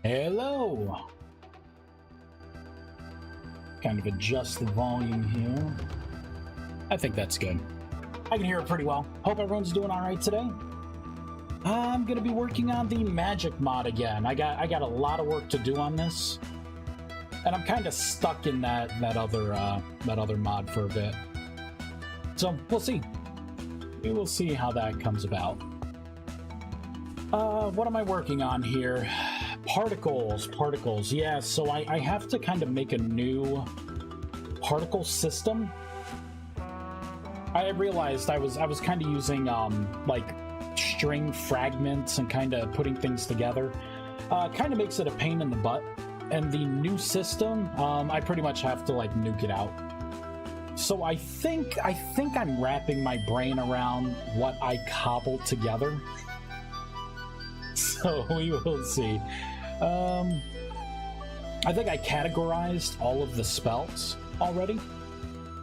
Hello! Kind of adjust the volume here. I think that's good. I can hear it pretty well. Hope everyone's doing alright today. I'm gonna be working on the magic mod again. I got a lot of work to do on this. And I'm kind of stuck in that other mod for a bit. So we'll see. We will see how that comes about. What am I working on here? Particles. Yeah, so I have to kind of make a new particle system. I realized I was kind of using like string fragments and kind of putting things together. Kind of makes it a pain in the butt. And the new system, I pretty much have to like nuke it out. So I think I'm wrapping my brain around what I cobbled together. So we will see. I think I categorized all of the spells already.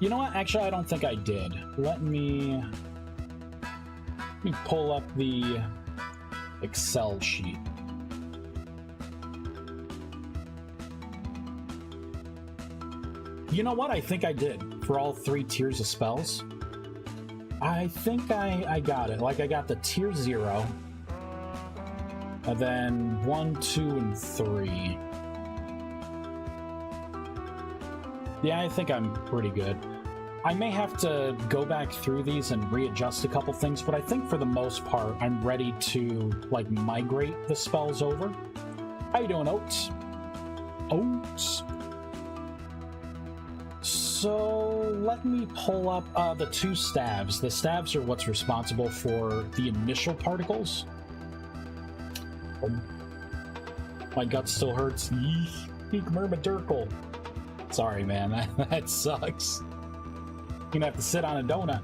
You know what? Actually, I don't think I did. Let me pull up the Excel sheet. You know what? I think I did for all 3 tiers of spells. I think I got it. Like, I got the tier 0. And then 1, 2, and 3. Yeah, I think I'm pretty good. I may have to go back through these and readjust a couple things, but I think for the most part, I'm ready to, like, migrate the spells over. How you doing, Oats? Oats? So, let me pull up the 2 staves. The staves are what's responsible for the initial particles. My gut still hurts. Eek Myrmidurkle. Sorry, man. That sucks. You're gonna have to sit on a donut.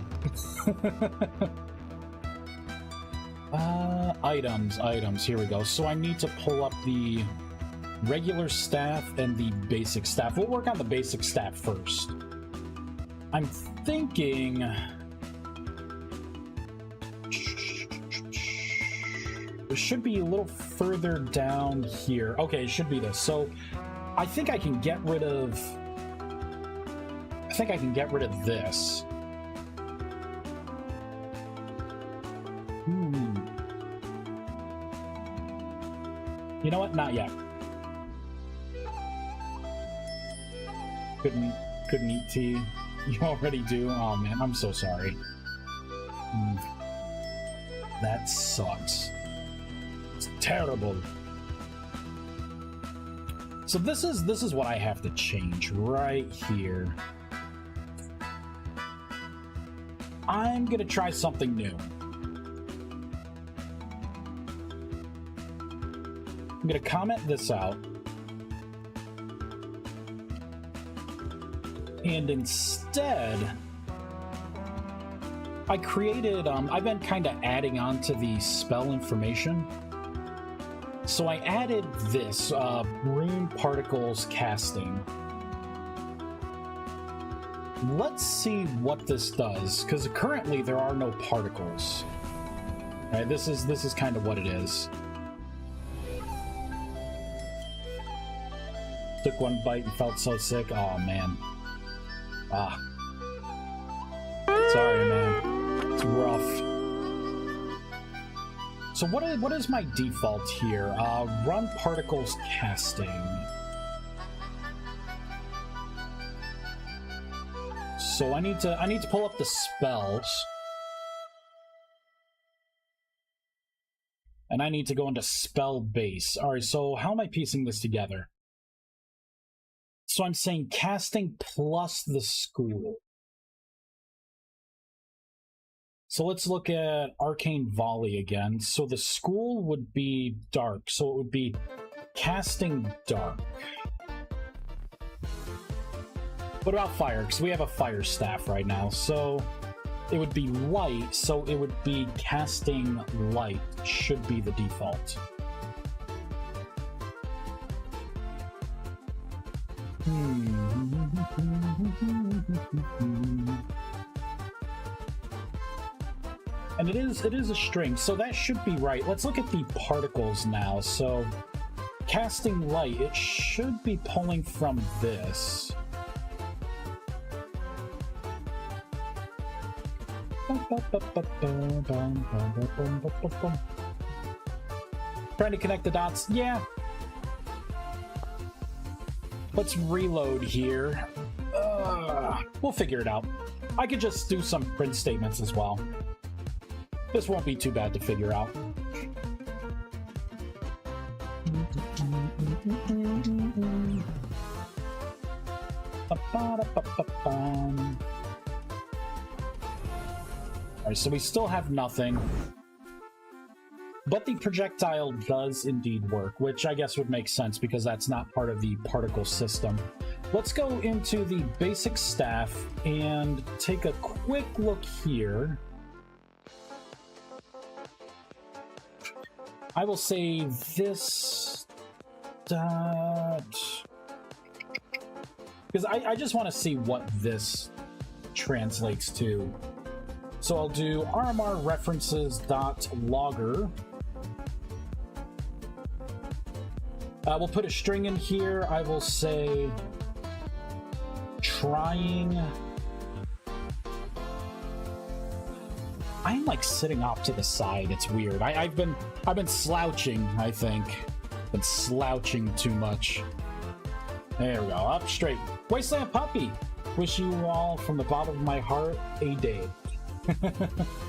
Items. Here we go. So I need to pull up the regular staff and the basic staff. We'll work on the basic staff first. I'm thinking... it should be a little further down here. Okay, it should be this. So I think I can get rid of... this. You know what? Not yet. Couldn't eat tea. You already do? Oh man, I'm so sorry. That sucks. It's terrible. So this is what I have to change right here. I'm gonna try something new. I'm gonna comment this out. And instead, I created, I've been kind of adding on to the spell information. So I added this, rune particles casting. Let's see what this does, because currently there are no particles. All right, this is kind of what it is. Took one bite and felt so sick. Oh man. Ah. Sorry, man. It's rough. So what is my default here? Run particles casting. So I need to pull up the spells. And I need to go into spell base. Alright, so how am I piecing this together? So I'm saying casting plus the school. So let's look at Arcane Volley again. So the school would be dark. So it would be casting dark. What about fire? Because we have a fire staff right now. So it would be light. So it would be casting light. Should be the default. And it is a string, so that should be right. Let's look at the particles now. So casting light, it should be pulling from this. Trying to connect the dots. Yeah. Let's reload here. We'll figure it out. I could just do some print statements as well. This won't be too bad to figure out. Alright, so we still have nothing. But the projectile does indeed work, which I guess would make sense because that's not part of the particle system. Let's go into the basic staff and take a quick look here. I will say this dot, because I just want to see what this translates to. So I'll do RMR references dot logger. We'll put a string in here. I will say trying. I'm like sitting off to the side. It's weird. I've been slouching, I think. Been slouching too much. There we go. Up straight. Wasteland Puppy. Wish you all from the bottom of my heart a day.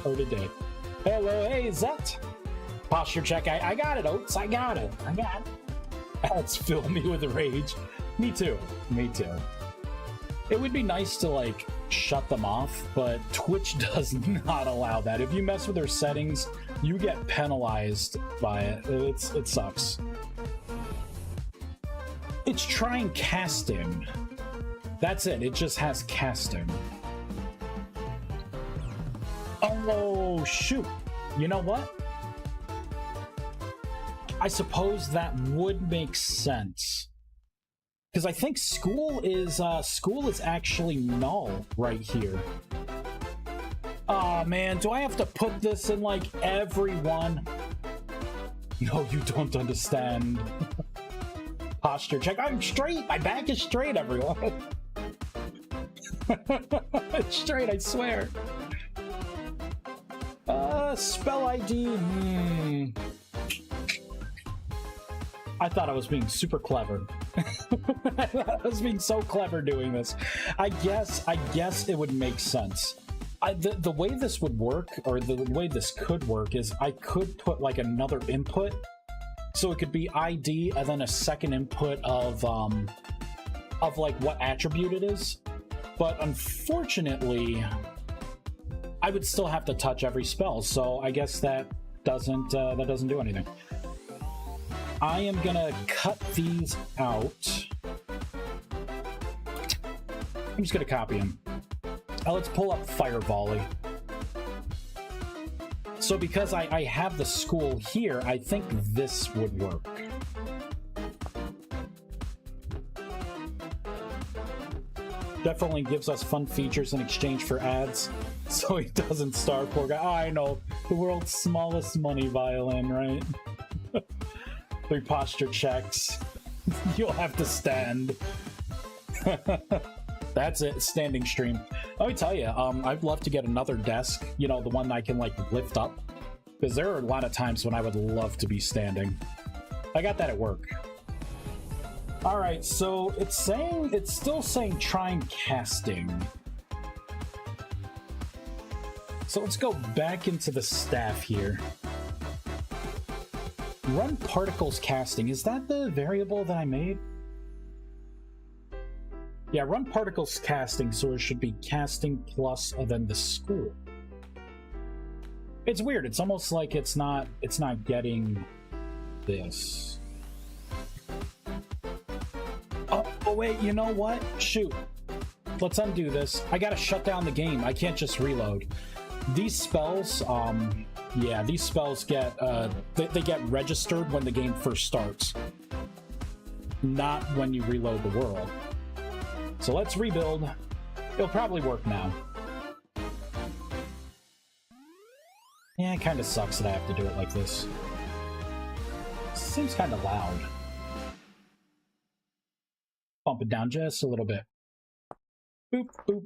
Or today. Hello, hey, Zet. Posture check. I got it, Oats. I got it. That's fill me with rage. Me too. Me too. It would be nice to, like, shut them off, but Twitch does not allow that. If you mess with their settings, you get penalized by it. It sucks. It's trying casting. That's it. It just has casting. Oh, shoot. You know what? I suppose that would make sense. Because I think school is actually null right here. Aw, man, do I have to put this in, like, every one? No, you don't understand. Posture check. I'm straight! My back is straight, everyone! It's straight, I swear. Spell ID. I thought I was being super clever. I was being so clever doing this. I guess it would make sense. The way this would work, or the way this could work, is I could put like another input, so it could be ID and then a second input of like what attribute it is. But unfortunately, I would still have to touch every spell, so I guess that doesn't do anything. I am gonna cut these out. I'm just gonna copy them. Let's pull up Fire Volley. So because I have the school here, I think this would work. Definitely gives us fun features in exchange for ads, so he doesn't starve, poor guy. Oh, I know, the world's smallest money violin, right? 3 posture checks. You'll have to stand. That's it, standing stream. Let me tell you, I'd love to get another desk, you know, the one I can, like, lift up. Because there are a lot of times when I would love to be standing. I got that at work. Alright, so it's still saying trying casting. So let's go back into the staff here. Run particles casting. Is that the variable that I made? Yeah, run particles casting, so it should be casting plus and then the school. It's weird. It's almost like it's not getting this. Oh wait, you know what? Shoot. Let's undo this. I gotta shut down the game. I can't just reload. These spells, yeah, these spells get, they get registered when the game first starts. Not when you reload the world. So let's rebuild. It'll probably work now. Yeah, it kind of sucks that I have to do it like this. Seems kind of loud. Bump it down just a little bit. Boop, boop.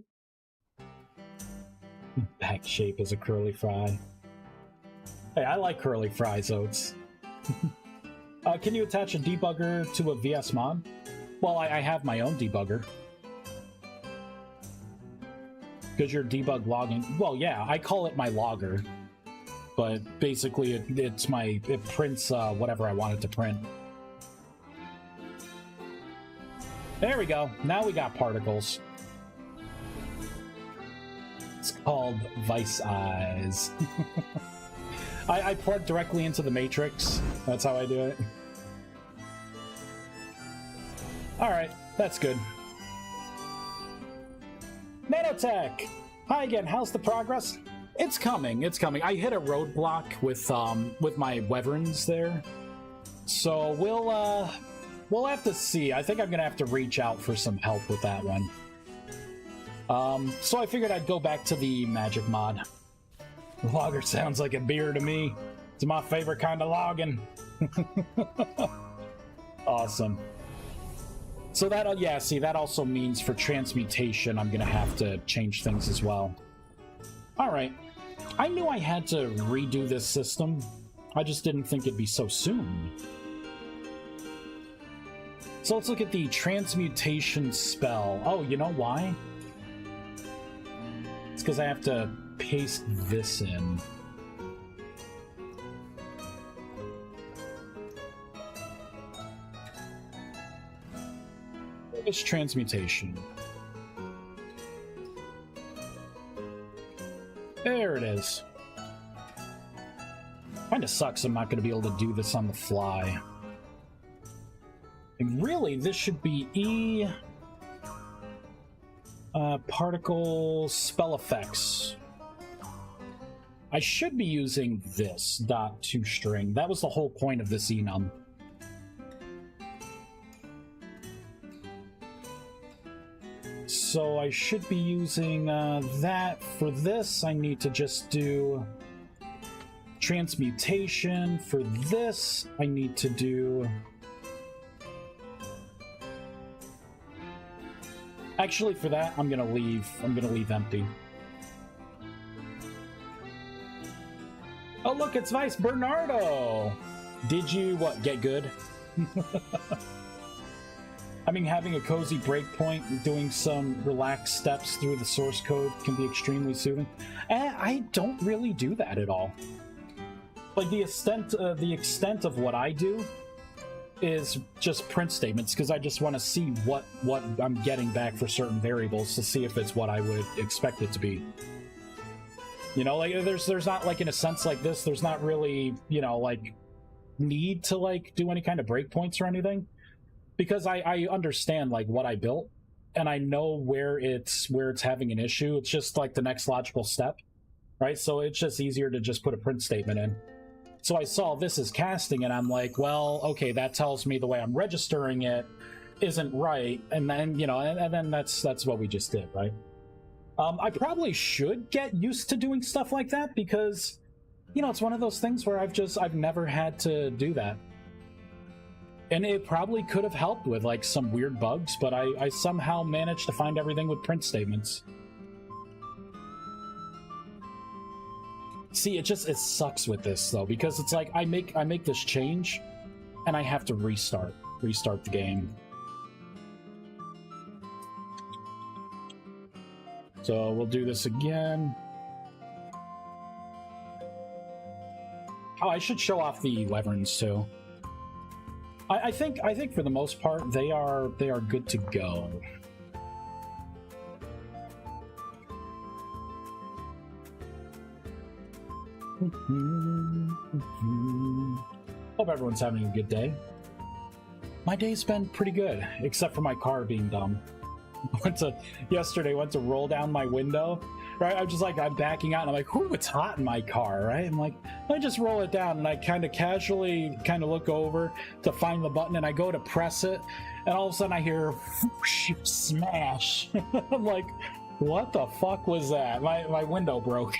Back shape is a curly fry. Hey, I like curly fries, Oats. Can you attach a debugger to a VS mod? Well, I have my own debugger. Because you're debug logging. Well, yeah, I call it my logger. But basically, it prints whatever I want it to print. There we go. Now we got particles. It's called Vice Eyes. I plug directly into the Matrix. That's how I do it. Alright, that's good. Nanotech! Hi again, how's the progress? It's coming, it's coming. I hit a roadblock with my wyverns there. So we'll have to see. I think I'm gonna have to reach out for some help with that one. So I figured I'd go back to the magic mod. Logger sounds like a beer to me. It's my favorite kind of logging. Awesome. So that, yeah, see, that also means for transmutation, I'm gonna have to change things as well. Alright. I knew I had to redo this system. I just didn't think it'd be so soon. So let's look at the transmutation spell. Oh, you know why? It's because I have to paste this in. It's transmutation. There it is. Kinda sucks I'm not gonna be able to do this on the fly. And really, this should be E... particle spell effects. I should be using this .toString. That was the whole point of this enum. So I should be using that. For this, I need to just do transmutation. For this, I need to do... Actually, for that, I'm gonna leave empty. Oh, look, it's Vice Bernardo! Did you, what, get good? I mean, having a cozy breakpoint, doing some relaxed steps through the source code can be extremely soothing. And I don't really do that at all. Like, the extent of what I do is just print statements, because I just want to see what I'm getting back for certain variables to see if it's what I would expect it to be. You know, like, there's not, like, in a sense like this, there's not really, you know, like, need to, like, do any kind of breakpoints or anything. Because I understand, like, what I built, and I know where it's having an issue. It's just, like, the next logical step, right? So it's just easier to just put a print statement in. So I saw this as casting, and I'm like, well, okay, that tells me the way I'm registering it isn't right, and then, you know, and then that's what we just did, right? I probably should get used to doing stuff like that, because, you know, it's one of those things where I've never had to do that. And it probably could have helped with, like, some weird bugs, but I somehow managed to find everything with print statements. See, it sucks with this, though, because it's like, I make this change, and I have to restart the game. So we'll do this again. Oh, I should show off the wyverns, too. I think for the most part they are good to go. Hope everyone's having a good day. My day's been pretty good, except for my car being dumb. Yesterday went to roll down my window, right? I'm backing out, and I'm like, ooh, it's hot in my car, right? I'm like, let me just roll it down, and I kind of casually look over to find the button, and I go to press it, and all of a sudden I hear whoosh, smash. I'm like, what the fuck was that? My window broke.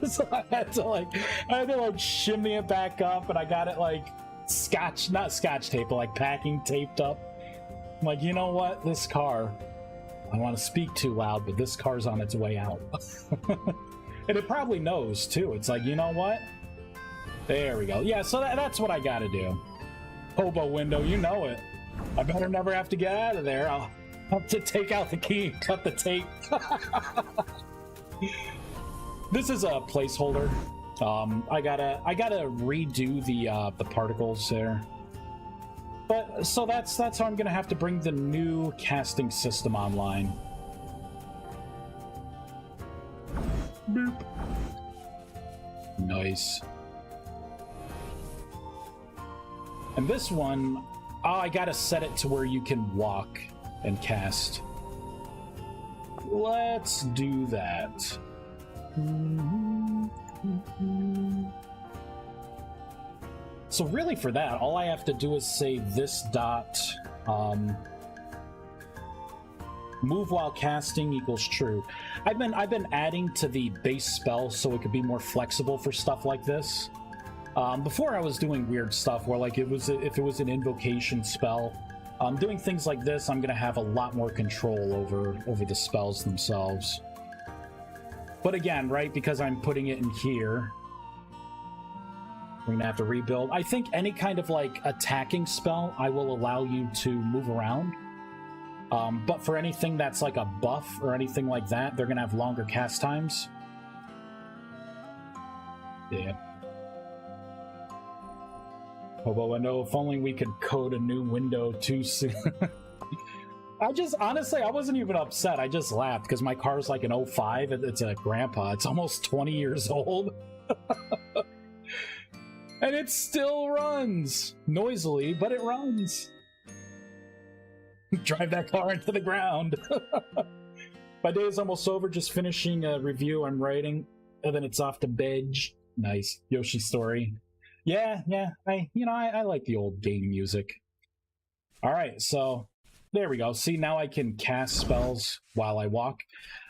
So I had to shimmy it back up, and I got it like not scotch tape, but like packing taped up. I'm like, you know what? This car, I don't want to speak too loud, but this car's on its way out. And it probably knows, too. It's like, you know what? There we go. Yeah, so that's what I gotta do. Hobo window, you know it. I better never have to get out of there. I'll have to take out the key, cut the tape. This is a placeholder. I gotta redo the particles there. But so that's how I'm gonna have to bring the new casting system online. Boop. Nice. And this one, I gotta set it to where you can walk and cast. Let's do that. So really for that, all I have to do is say this dot move while casting equals true. I've been adding to the base spell so it could be more flexible for stuff like this. Before I was doing weird stuff where like if it was an invocation spell, doing things like this, I'm gonna have a lot more control over the spells themselves. But again, right, because I'm putting it in here, we're gonna have to rebuild. I think any kind of like attacking spell, I will allow you to move around. But for anything that's like a buff or anything like that, they're gonna have longer cast times. Yeah. Hobo window, if only we could code a new window too soon. Honestly, I wasn't even upset. I just laughed because my car's like an 05. It's a grandpa. It's almost 20 years old. And it still runs. Noisily, but it runs. Drive that car into the ground. My day is almost over. Just finishing a review I'm writing. And then it's off to bed. Nice. Yoshi story. Yeah. I like the old game music. All right, so there we go. See, now I can cast spells while I walk.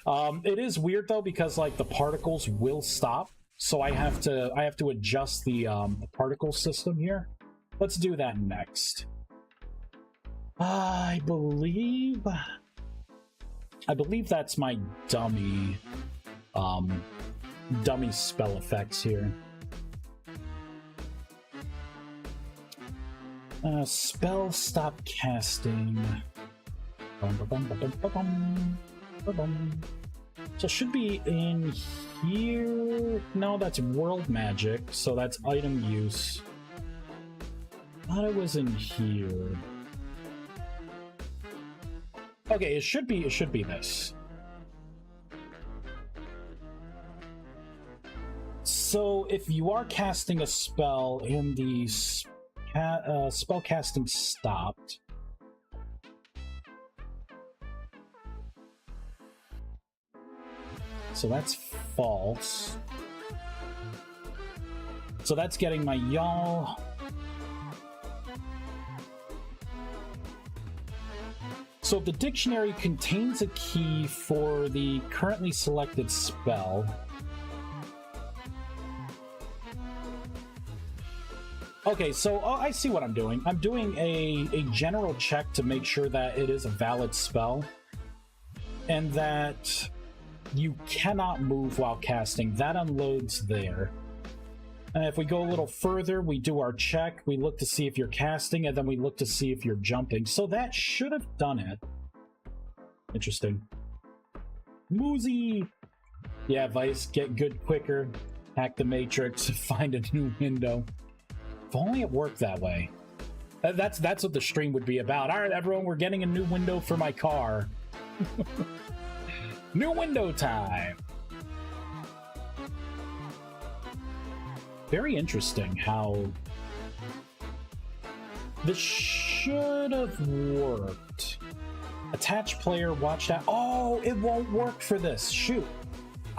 It is weird though because like the particles will stop, so I have to adjust the particle system here. Let's do that next. I believe that's my dummy spell effects here. Spell stop casting. So it should be in here. No, that's world magic, so that's item use. Thought it was in here. Okay, it should be this. So if you are casting a spell and the spell casting stopped, so that's false. So that's getting my y'all. So if the dictionary contains a key for the currently selected spell, okay, so I see what I'm doing. I'm doing a general check to make sure that it is a valid spell and that you cannot move while casting. That unloads there. And if we go a little further, we do our check, we look to see if you're casting, and then we look to see if you're jumping. So that should have done it. Interesting. Moozy! Yeah, Vice, get good quicker. Hack the Matrix, find a new window. If only it worked that way. That's what the stream would be about. All right, everyone, we're getting a new window for my car. New window time! Very interesting how this should have worked. Attach player, watch that. Oh, it won't work for this. Shoot.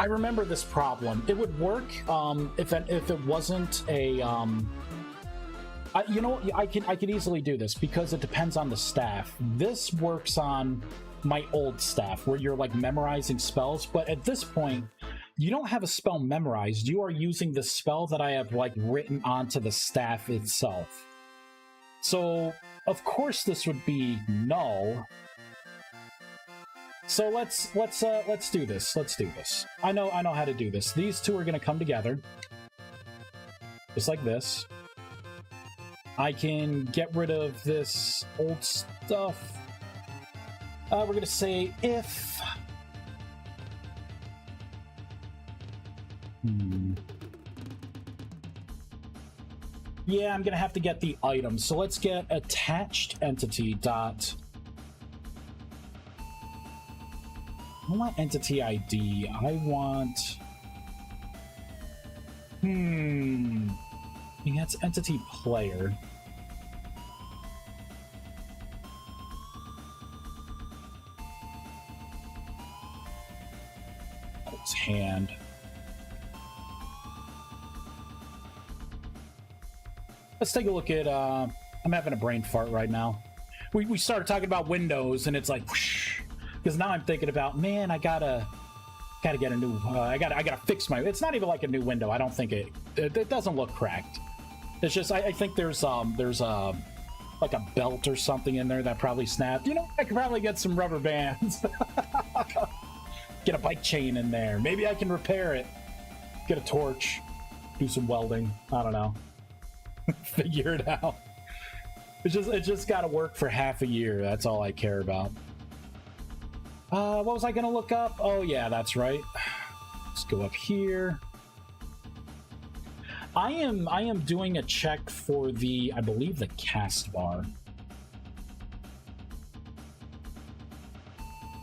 I remember this problem. It would work if it wasn't a you know, I can easily do this because it depends on the staff. This works on my old staff where you're like memorizing spells, but at this point you don't have a spell memorized. You are using the spell that I have like written onto the staff itself. So, of course this would be null. So let's do this. Let's do this. I know how to do this. These two are going to come together. Just like this. I can get rid of this old stuff. We're going to say if... Yeah, I'm going to have to get the item. So let's get attached entity dot... I want entity ID. I want... I think that's entity player. It's hand. Let's take a look at, I'm having a brain fart right now. We started talking about Windows, and it's like, whoosh, because now I'm thinking about, man, I gotta get a new, I gotta fix my, it's not even like a new window. I don't think it doesn't look cracked. It's just, I think there's like a belt or something in there that probably snapped. You know, I could probably get some rubber bands. Get a bike chain in there. Maybe I can repair it. Get a torch. Do some welding. I don't know. Figure it out. It just gotta work for half a year. That's all I care about. What was I gonna look up? Oh yeah, that's right. Let's go up here. I am doing a check for the, I believe, the cast bar.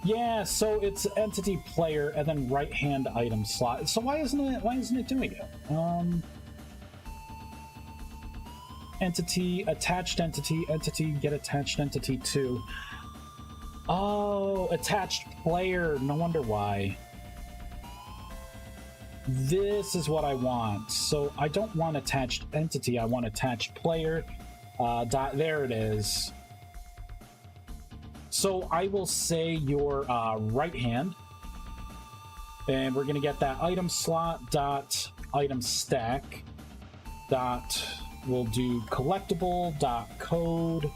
Yeah, so it's entity player and then right hand item slot. So why isn't it doing it? Entity, attached entity, get attached entity to. Oh, attached player. No wonder why. This is what I want. So I don't want attached entity. I want attached player. There it is. So I will say your right hand. And we're going to get that item slot dot item stack dot. We'll do collectible dot code.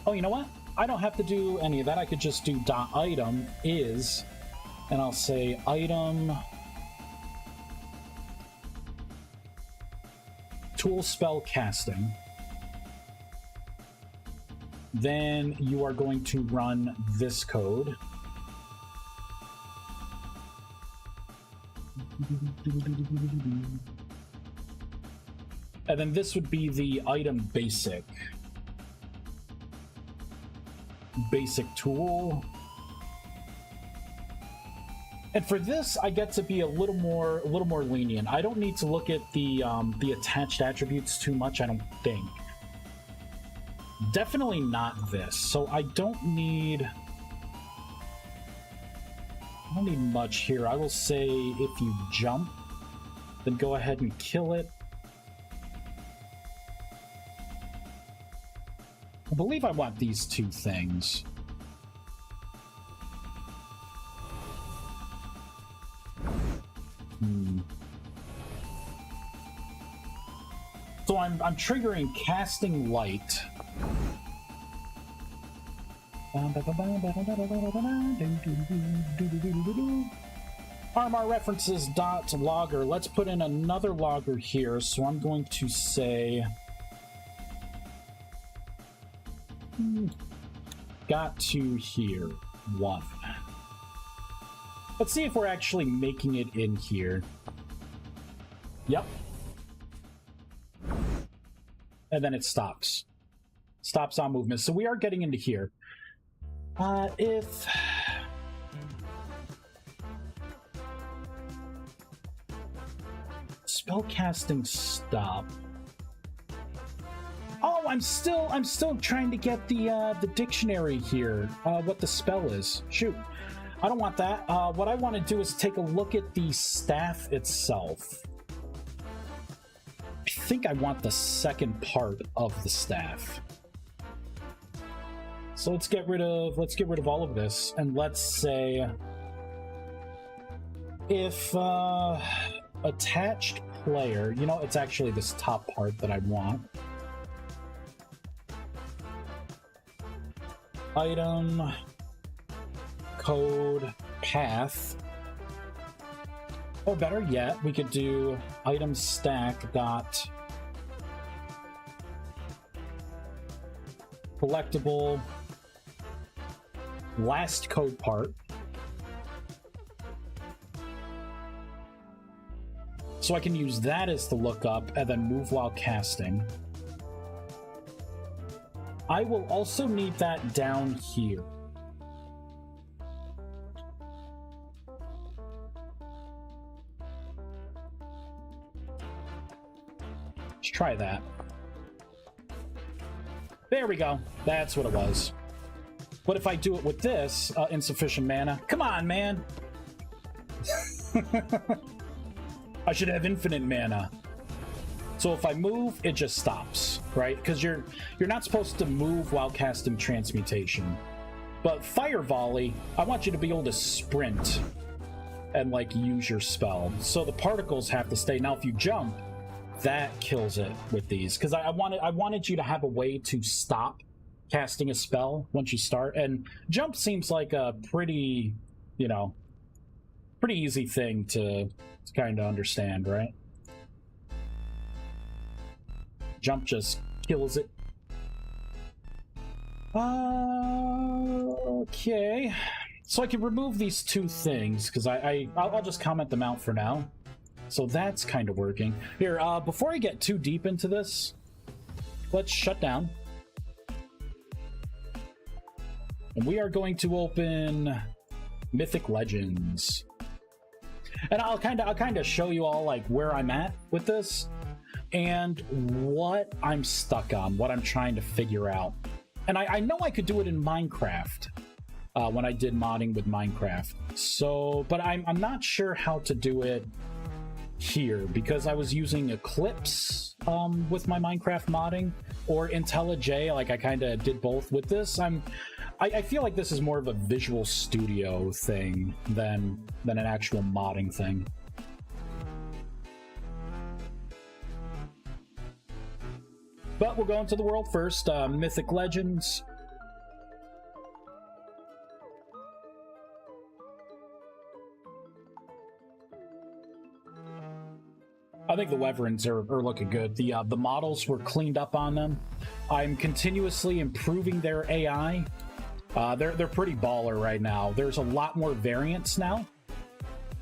Oh, you know what? I don't have to do any of that. I could just do dot item is, and I'll say item tool spell casting. Then you are going to run this code. And then this would be the item basic tool. And for this, I get to be a little more lenient. I don't need to look at the attached attributes too much, I don't think. Definitely not this. So I don't need much here. I will say if you jump, then go ahead and kill it. I believe I want these two things. So I'm triggering casting light. RMR references dot logger. Let's put in another logger here. So I'm going to say got to here 1. Let's see if we're actually making it in here. Yep. And then it stops. Stops on movement. So we are getting into here. If spellcasting stop. Oh, I'm still trying to get the dictionary here. What the spell is. Shoot. I don't want that. What I want to do is take a look at the staff itself. I think I want the second part of the staff. So let's get rid of all of this, and let's say if attached player, you know, it's actually this top part that I want. item code path. Or better yet, we could do item stack dot collectible last code part. So I can use that as the lookup and then move while casting. I will also need that down here. Let's try that. There we go. That's what it was. But if I do it with this, insufficient mana. Come on, man! I should have infinite mana. So if I move, it just stops, right? Because you're not supposed to move while casting Transmutation. But Fire Volley, I want you to be able to sprint and, like, use your spell. So the particles have to stay. Now, if you jump, that kills it with these. Because I wanted you to have a way to stop casting a spell once you start. And jump seems like a pretty, you know, pretty easy thing to kind of understand, right? Jump just kills it. Okay. So I can remove these two things, because I'll just comment them out for now. So that's kind of working. Here, before I get too deep into this, let's shut down. And we are going to open Mythic Legends. And I'll kind of show you all, like, where I'm at with this and what I'm stuck on, what I'm trying to figure out. And I know I could do it in Minecraft when I did modding with Minecraft. So, but I'm not sure how to do it here, because I was using Eclipse with my Minecraft modding, or IntelliJ. Like, I kind of did both with this. I feel like this is more of a Visual Studio thing than an actual modding thing. But we'll go into the world first. Mythic Legends. I think the Wyverns are looking good. The models were cleaned up on them. I'm continuously improving their AI. They're pretty baller right now. There's a lot more variants now.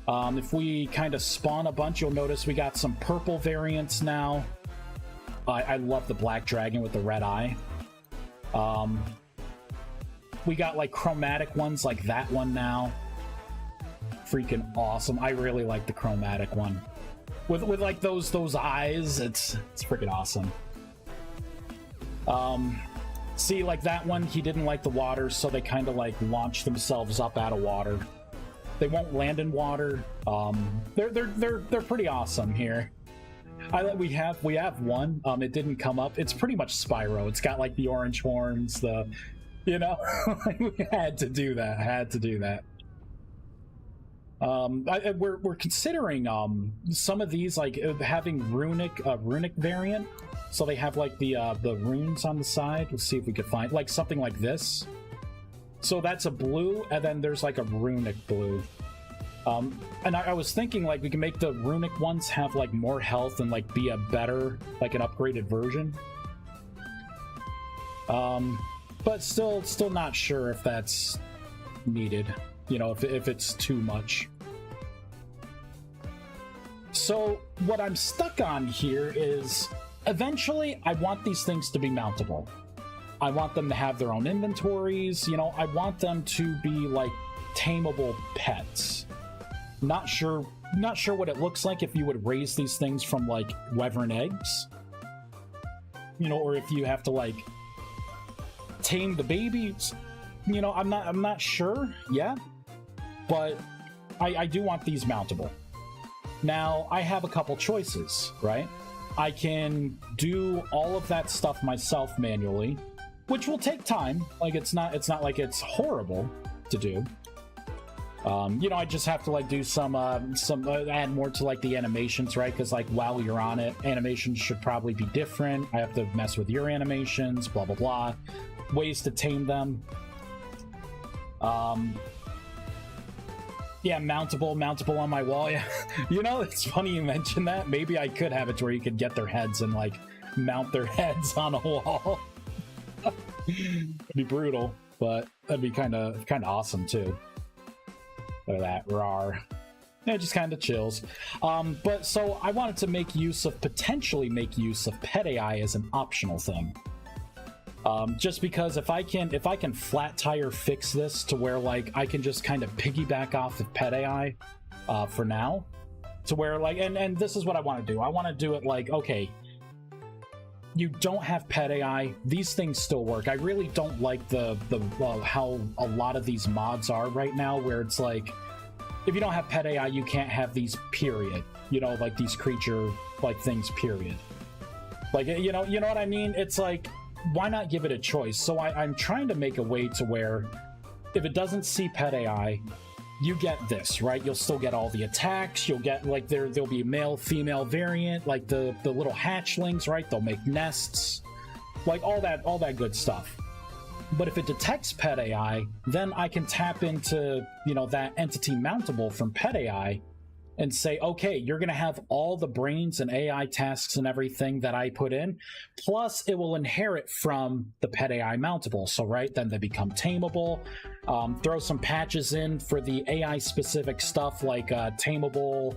If we kind of spawn a bunch, you'll notice we got some purple variants now. I love the black dragon with the red eye. We got like chromatic ones like that one now. Freaking awesome. I really like the chromatic one. With like those eyes, it's freaking awesome. See, like that one, he didn't like the water, so they kind of like launch themselves up out of water. They won't land in water. They're pretty awesome here. We have one. It didn't come up. It's pretty much Spyro. It's got like the orange horns. We had to do that. We're considering some of these, like having runic variant. So they have like the runes on the side. Let's see if we could find like something like this. So that's a blue, and then there's like a runic blue. And I was thinking like we can make the runic ones have like more health and like be a better, like an upgraded version. But still not sure if that's needed. You know, if it's too much. So what I'm stuck on here is eventually I want these things to be mountable. I want them to have their own inventories. You know, I want them to be like tameable pets. Not sure what it looks like if you would raise these things from like wyvern eggs. You know, or if you have to like tame the babies. You know, I'm not sure yet. But I do want these mountable. Now, I have a couple choices, right? I can do all of that stuff myself manually, which will take time. Like, it's not like it's horrible to do. You know, I just have to like do some add more to like the animations, right? Because like while you're on it, animations should probably be different. I have to mess with your animations, blah blah blah. Ways to tame them. Yeah, mountable on my wall. Yeah, you know, it's funny you mentioned that. Maybe I could have it to where you could get their heads and like mount their heads on a wall. It'd be brutal, but that'd be kind of awesome too. Look at that, rawr. Yeah, it just kind of chills. But so I wanted to potentially make use of pet AI as an optional thing. Just because if I can flat tire fix this to where like I can just kind of piggyback off of pet AI for now, to where like and this is what I want to do. I want to do it like, okay, you don't have pet AI, these things still work. I really don't like the how a lot of these mods are right now, where it's like if you don't have pet AI, you can't have these, period. You know, like these creature like things, period. Like you know what I mean? It's like, why not give it a choice? So I'm trying to make a way to where if it doesn't see pet AI, you get this, right? You'll still get all the attacks. You'll get like there'll be a male female variant, like the little hatchlings, right? They'll make nests, like all that good stuff. But if it detects pet AI, then I can tap into, you know, that entity mountable from pet AI and say, okay, you're going to have all the brains and AI tasks and everything that I put in, plus it will inherit from the pet AI mountable. So, right, then they become tameable. Throw some patches in for the AI specific stuff like tameable,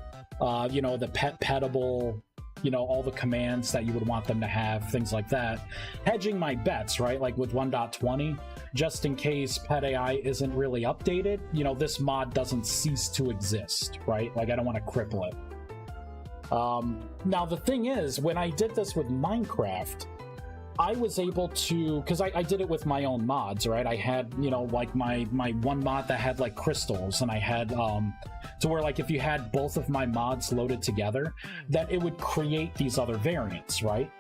you know, the petable, you know, all the commands that you would want them to have, things like that. Hedging my bets, right, like with 1.20, just in case pet AI isn't really updated, you know, this mod doesn't cease to exist, right? Like, I don't want to cripple it. Now, the thing is, when I did this with Minecraft, I was able to, because I did it with my own mods, right? I had, you know, like my one mod that had like crystals, and I had to where like if you had both of my mods loaded together, that it would create these other variants, right?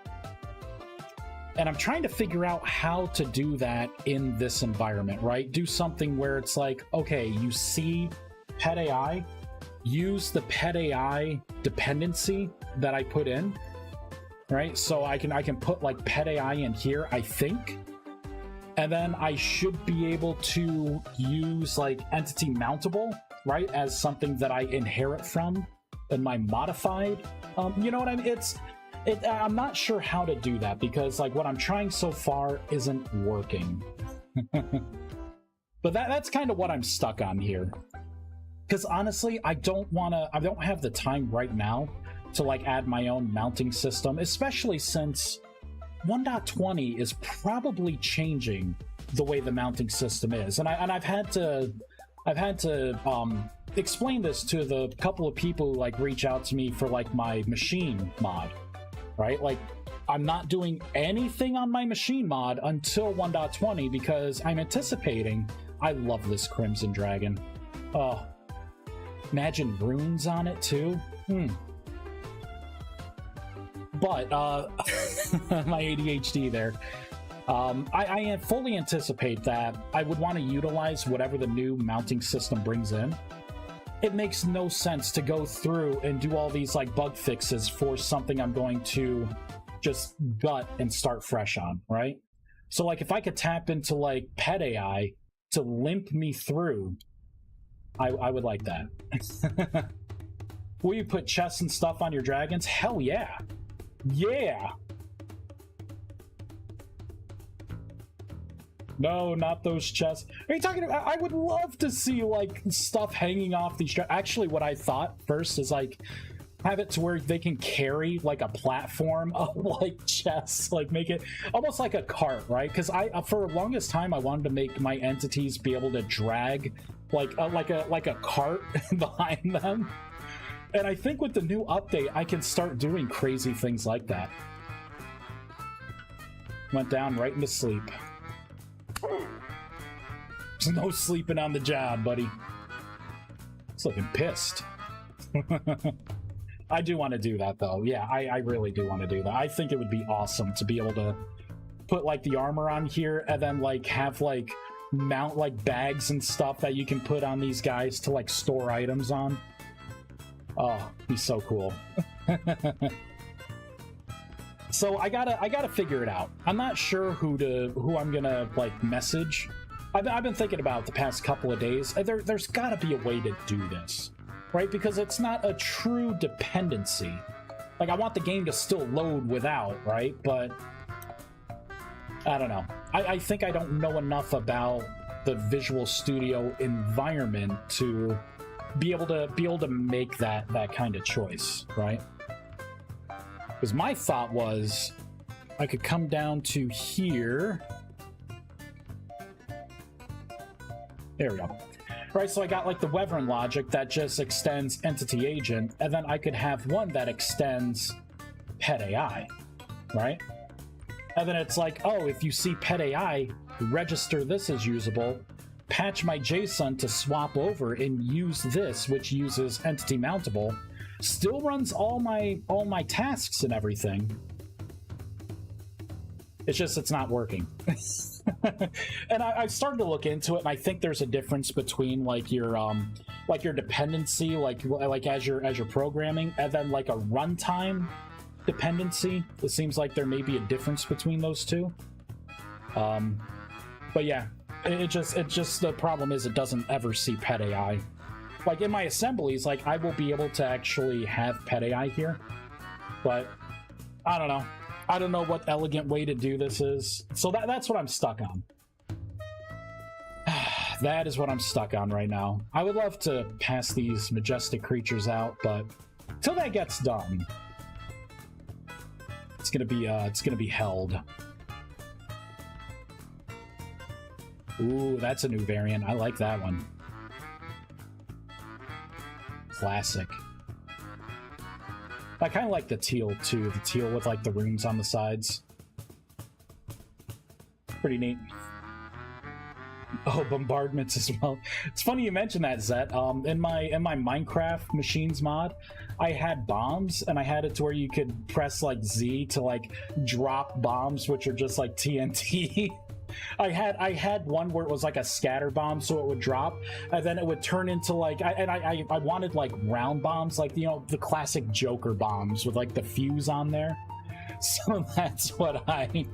And I'm trying to figure out how to do that in this environment, right? Do something where it's like, okay, you see pet AI, use the pet AI dependency that I put in, right? So I can put like pet AI in here, I think, and then I should be able to use like entity mountable, right, as something that I inherit from in my modified. You know what I mean? I'm not sure how to do that, because like what I'm trying so far isn't working. But that's kind of what I'm stuck on here. Because honestly, I don't have the time right now to like add my own mounting system, especially since 1.20 is probably changing the way the mounting system is. And I've had to explain this to the couple of people who like reach out to me for like my machine mod, right? Like, I'm not doing anything on my machine mod until 1.20 because I'm anticipating. I love this Crimson Dragon. Oh, imagine runes on it too. But my ADHD there. I fully anticipate that I would want to utilize whatever the new mounting system brings in. It makes no sense to go through and do all these like bug fixes for something I'm going to just gut and start fresh on, right? So like if I could tap into like pet AI to limp me through, I would like that. Will you put chests and stuff on your dragons? Hell yeah. Yeah. No, not those chests. Are you talking about? I would love to see like stuff hanging off these. Actually, what I thought first is like have it to where they can carry like a platform of like chests, like make it almost like a cart, right? Because for the longest time I wanted to make my entities be able to drag like a cart behind them. And I think with the new update, I can start doing crazy things like that. Went down right into sleep. There's no sleeping on the job, buddy. It's looking pissed. I do want to do that, though. Yeah, I really do want to do that. I think it would be awesome to be able to put, like, the armor on here and then, like, have, like, mount, like, bags and stuff that you can put on these guys to, like, store items on. Oh, he's so cool. So I gotta figure it out. I'm not sure who I'm gonna like message I've been thinking about it the past couple of days. There's got to be a way to do this, right? Because it's not a true dependency. Like, I want the game to still load without, right? But I don't know. I think I don't know enough about the Visual Studio environment to be able to make that kind of choice, right? Because my thought was I could come down to here. There we go. Right, so I got like the Wyvern logic that just extends entity agent, and then I could have one that extends pet AI, right? And then it's like, oh, if you see pet AI, register this as usable, patch my JSON to swap over and use this, which uses entity mountable, still runs all my tasks and everything. It's just, it's not working. And I've started to look into it, and I think there's a difference between like your dependency, like as you're programming, and then like a runtime dependency. It seems like there may be a difference between those two. But yeah, it just the problem is it doesn't ever see pet AI. Like in my assemblies, like I will be able to actually have pet AI here, but I don't know. I don't know what elegant way to do this is. So that's what I'm stuck on. That is what I'm stuck on right now. I would love to pass these majestic creatures out, but until that gets done, it's gonna be held. Ooh, that's a new variant. I like that one. Classic. I kind of like the teal too, the teal with like the runes on the sides. Pretty neat. Oh, bombardments as well. It's funny you mentioned that, Zet. In my Minecraft machines mod, I had bombs, and I had it to where you could press like Z to like drop bombs, which are just like TNT. I had one where it was like a scatter bomb, so it would drop, and then it would turn into like I wanted like round bombs, like, you know, the classic Joker bombs with like the fuse on there. So that's what I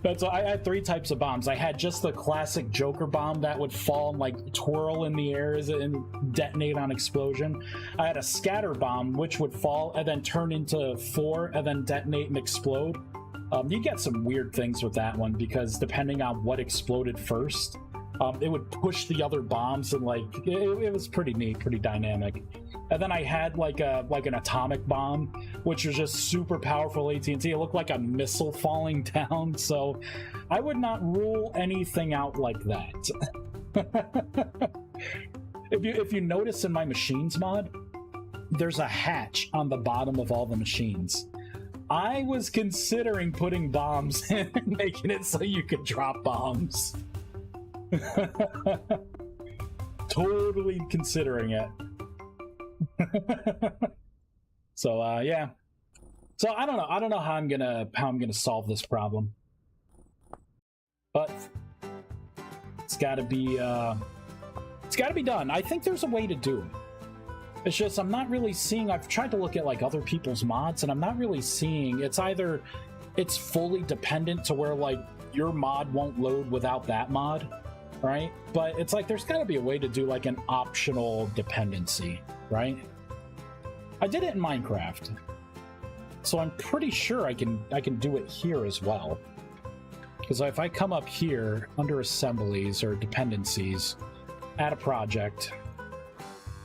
had 3 types of bombs. I had just the classic Joker bomb that would fall and like twirl in the air and detonate on explosion. I had a scatter bomb which would fall and then turn into 4 and then detonate and explode. You get some weird things with that one because depending on what exploded first, it would push the other bombs, and like it was pretty neat, pretty dynamic. And then I had like an atomic bomb, which was just super powerful AT&T. It looked like a missile falling down, so I would not rule anything out like that. If you notice in my machines mod, there's a hatch on the bottom of all the machines. I was considering putting bombs in and making it so you could drop bombs. Totally considering it. So yeah. So I don't know how I'm gonna solve this problem. But it's gotta be done. I think there's a way to do it. It's just I'm not really seeing. I've tried to look at like other people's mods, and I'm not really seeing. It's either it's fully dependent to where like your mod won't load without that mod, right? But it's like there's got to be a way to do like an optional dependency, right? I did it in Minecraft, so I'm pretty sure I can do it here as well. Because if I come up here under assemblies or dependencies, add a project.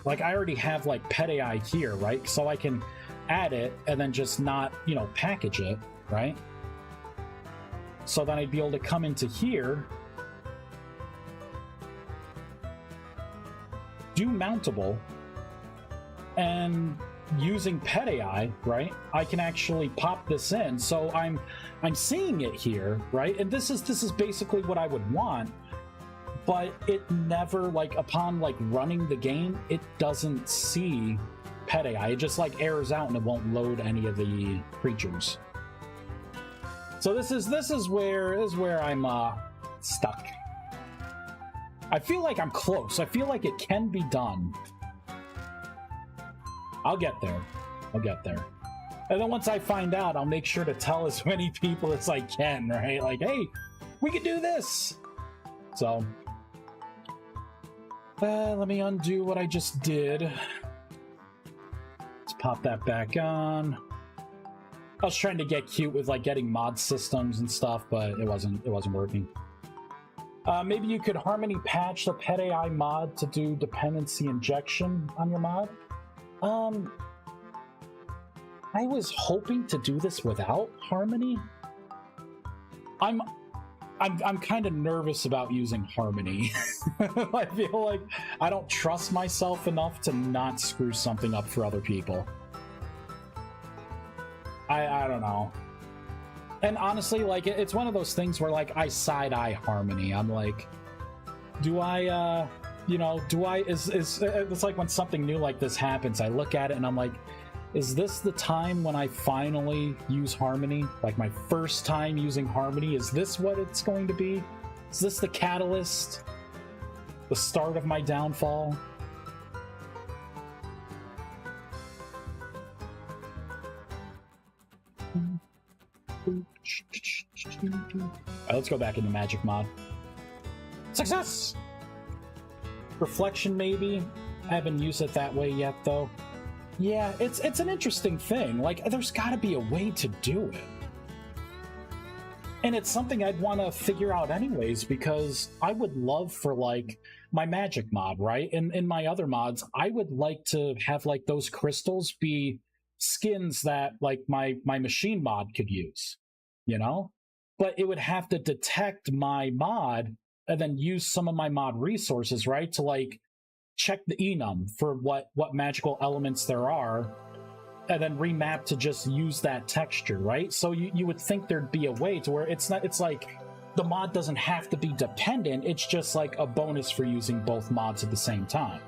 Like, I already have, like, Pet AI here, right? So I can add it and then just not, you know, package it, right? So then I'd be able to come into here, do mountable, and using Pet AI, right, I can actually pop this in. So I'm seeing it here, right? And this is basically what I would want. But it never, like, upon, like, running the game, it doesn't see Pet AI. It just, like, errors out and it won't load any of the creatures. So this is where I'm, stuck. I feel like I'm close. I feel like it can be done. I'll get there. I'll get there. And then once I find out, I'll make sure to tell as many people as I can, right? Like, hey, we can do this! So... Let me undo what I just did. Let's pop that back on. I was trying to get cute with like getting mod systems and stuff, but it wasn't working. Maybe you could Harmony patch the pet AI mod to do dependency injection on your mod. I was hoping to do this without Harmony. I'm kind of nervous about using Harmony. I feel like I don't trust myself enough to not screw something up for other people. I don't know. And honestly, like, it's one of those things where, like, I side-eye Harmony. I'm like, do I, you know, it's like when something new like this happens, I look at it and I'm like, is this the time when I finally use Harmony? Like, my first time using Harmony? Is this what it's going to be? Is this the catalyst? The start of my downfall? Alright, let's go back into Magic Mod. Success! Reflection, maybe? I haven't used it that way yet, though. Yeah, it's an interesting thing. Like, there's gotta be a way to do it. And it's something I'd want to figure out anyways, because I would love for, like, my Magic mod, right? In my other mods, I would like to have, like, those crystals be skins that, like, my machine mod could use, you know? But it would have to detect my mod and then use some of my mod resources, right? To, like, check the enum for what magical elements there are, and then remap to just use that texture, right? So you would think there'd be a way to where it's like the mod doesn't have to be dependent, it's just like a bonus for using both mods at the same time.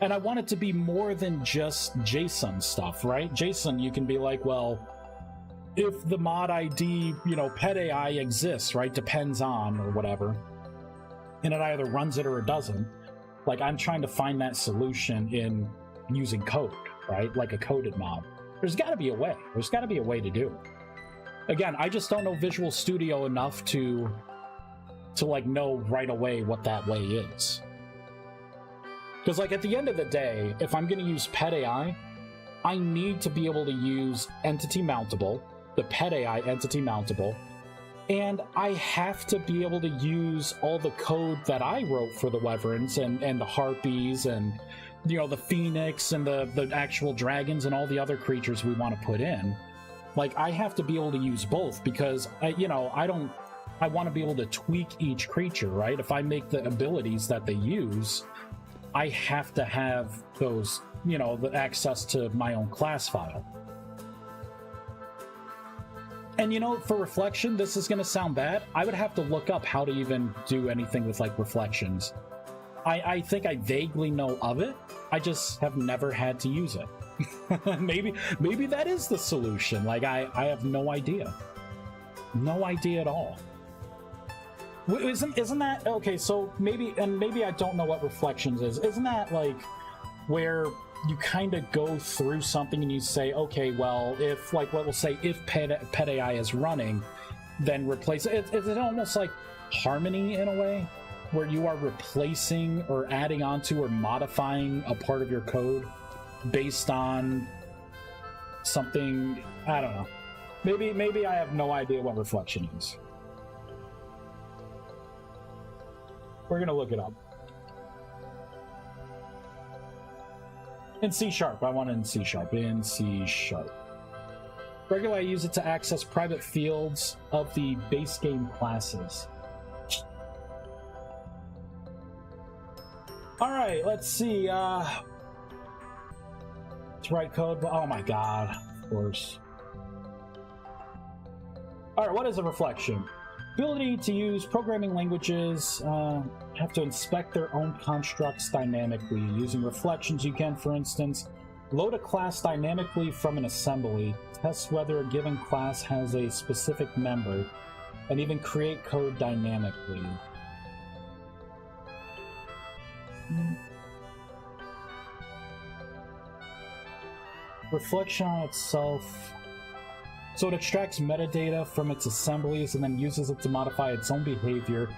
And I want it to be more than just JSON stuff, right? JSON, you can be like, well, if the mod ID, you know, pet AI exists, right, depends on, or whatever, and it either runs it or it doesn't. Like, I'm trying to find that solution in using code, right? Like a coded mod. There's got to be a way. There's got to be a way to do it. Again, I just don't know Visual Studio enough to like know right away what that way is. Because, like, at the end of the day, if I'm going to use pet AI, I need to be able to use entity mountable, the pet AI entity mountable, and I have to be able to use all the code that I wrote for the Wyverns and the Harpies and, you know, the Phoenix and the actual dragons and all the other creatures we want to put in. Like, I have to be able to use both because, I want to be able to tweak each creature, right? If I make the abilities that they use, I have to have those, you know, the access to my own class file. And, you know, for reflection, this is going to sound bad. I would have to look up how to even do anything with, like, reflections. I think I vaguely know of it. I just have never had to use it. maybe that is the solution. Like, I have no idea. No idea at all. Isn't that... Okay, so maybe I don't know what reflections is. Isn't that, like, where you kind of go through something and you say, okay, well, if, like, what we'll say, if pet AI is running, then replace it. Is it almost like Harmony in a way, where you are replacing or adding onto or modifying a part of your code based on something? I don't know. Maybe I have no idea what reflection is. We're gonna look it up. In C#, I want it in C#, in C#. Regularly, I use it to access private fields of the base game classes. Alright, let's see, to write code, oh my god, of course. Alright, what is a reflection? Ability to use programming languages, have to inspect their own constructs dynamically. Using reflections, you can, for instance, load a class dynamically from an assembly, test whether a given class has a specific member, and even create code dynamically. Reflection on itself. So it extracts metadata from its assemblies and then uses it to modify its own behavior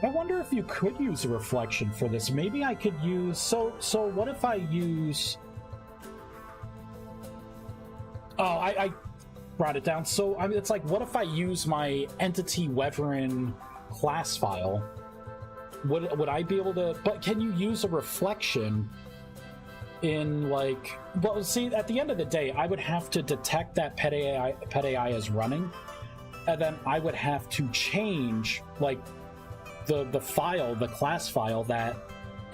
I wonder if you could use a reflection for this. Maybe I could use... So what if I use... Oh, I brought it down. So, I mean, it's like, what if I use my Entity Weaverin class file? Would I be able to... But can you use a reflection in, like... Well, see, at the end of the day, I would have to detect that pet AI is running, and then I would have to change, like, the file, the class file that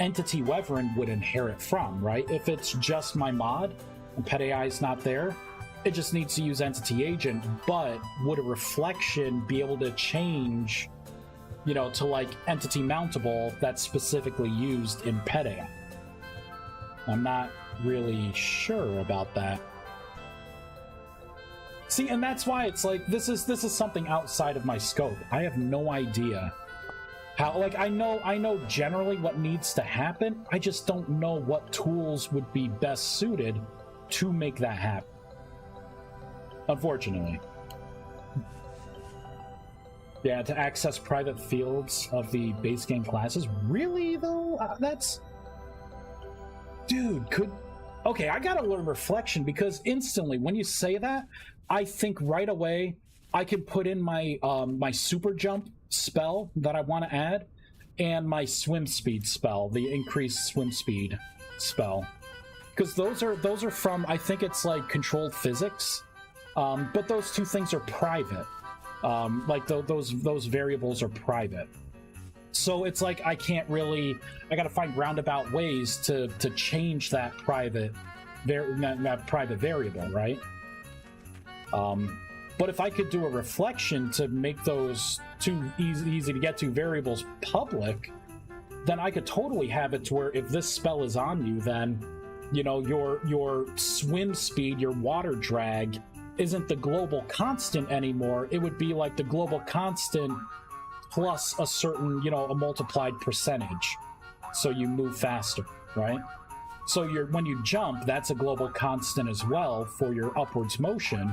Entity Weaverin would inherit from, right? If it's just my mod and pet AI is not there, it just needs to use Entity Agent. But would a reflection be able to change, you know, to like Entity Mountable that's specifically used in pet AI? I'm not really sure about that. See, and that's why it's like, this is something outside of my scope. I have no idea how, like, I know generally what needs to happen. I just don't know what tools would be best suited to make that happen. Unfortunately. Yeah, to access private fields of the base game classes. Really, though? That's... Dude, could... Okay, I gotta learn Reflection, because instantly, when you say that, I think right away I can put in my my Super Jump spell that I want to add, and my Swim Speed spell, the increased Swim Speed spell. Because those are from, I think it's like Controlled Physics, but those two things are private. Like those variables are private. So it's like I can't really... I gotta find roundabout ways to change that private variable, right? But if I could do a reflection to make those two easy to get to variables public, then I could totally have it to where if this spell is on you, then, you know, your swim speed, your water drag isn't the global constant anymore. It would be like the global constant plus a certain, you know, a multiplied percentage. So you move faster, right? So when you jump, that's a global constant as well for your upwards motion.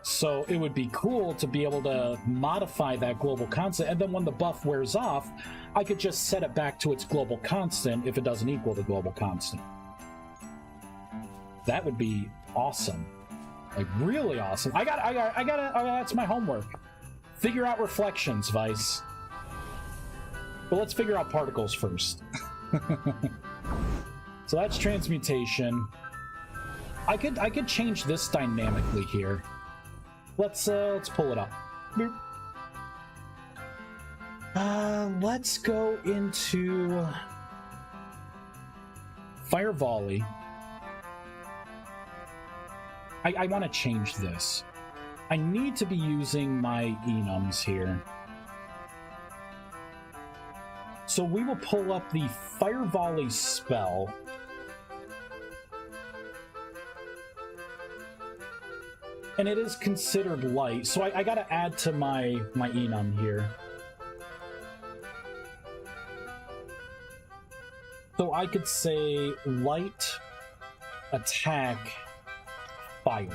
So it would be cool to be able to modify that global constant, and then when the buff wears off, I could just set it back to its global constant if it doesn't equal the global constant. That would be awesome. Like, really awesome. I gotta, that's my homework. Figure out reflections, Vice. But let's figure out particles first. So that's transmutation. I could change this dynamically here. Let's pull it up. Let's go into Fire Volley. I want to change this. I need to be using my enums here. So we will pull up the Fire Volley spell. And it is considered light, so I gotta add to my enum here. So I could say light, attack, fire.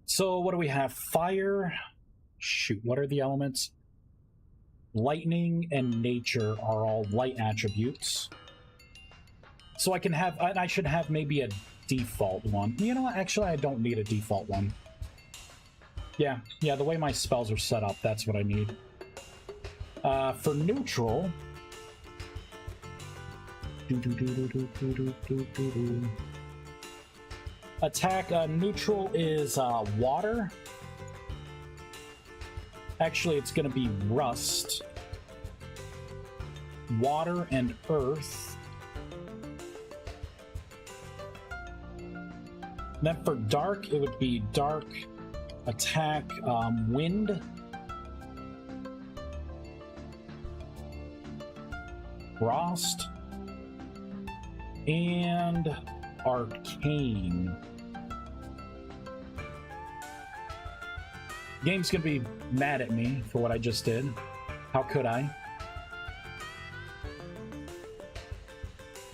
So what do we have? Fire. Shoot, what are the elements? Lightning and nature are all light attributes. So I can have, and I should have maybe a default one. You know what? Actually, I don't need a default one. Yeah, the way my spells are set up, that's what I need. For neutral... Attack, neutral is water. Actually, it's going to be rust. Water and earth. Then for dark, it would be dark, attack, wind, frost, and arcane. Game's gonna be mad at me for what I just did. How could I?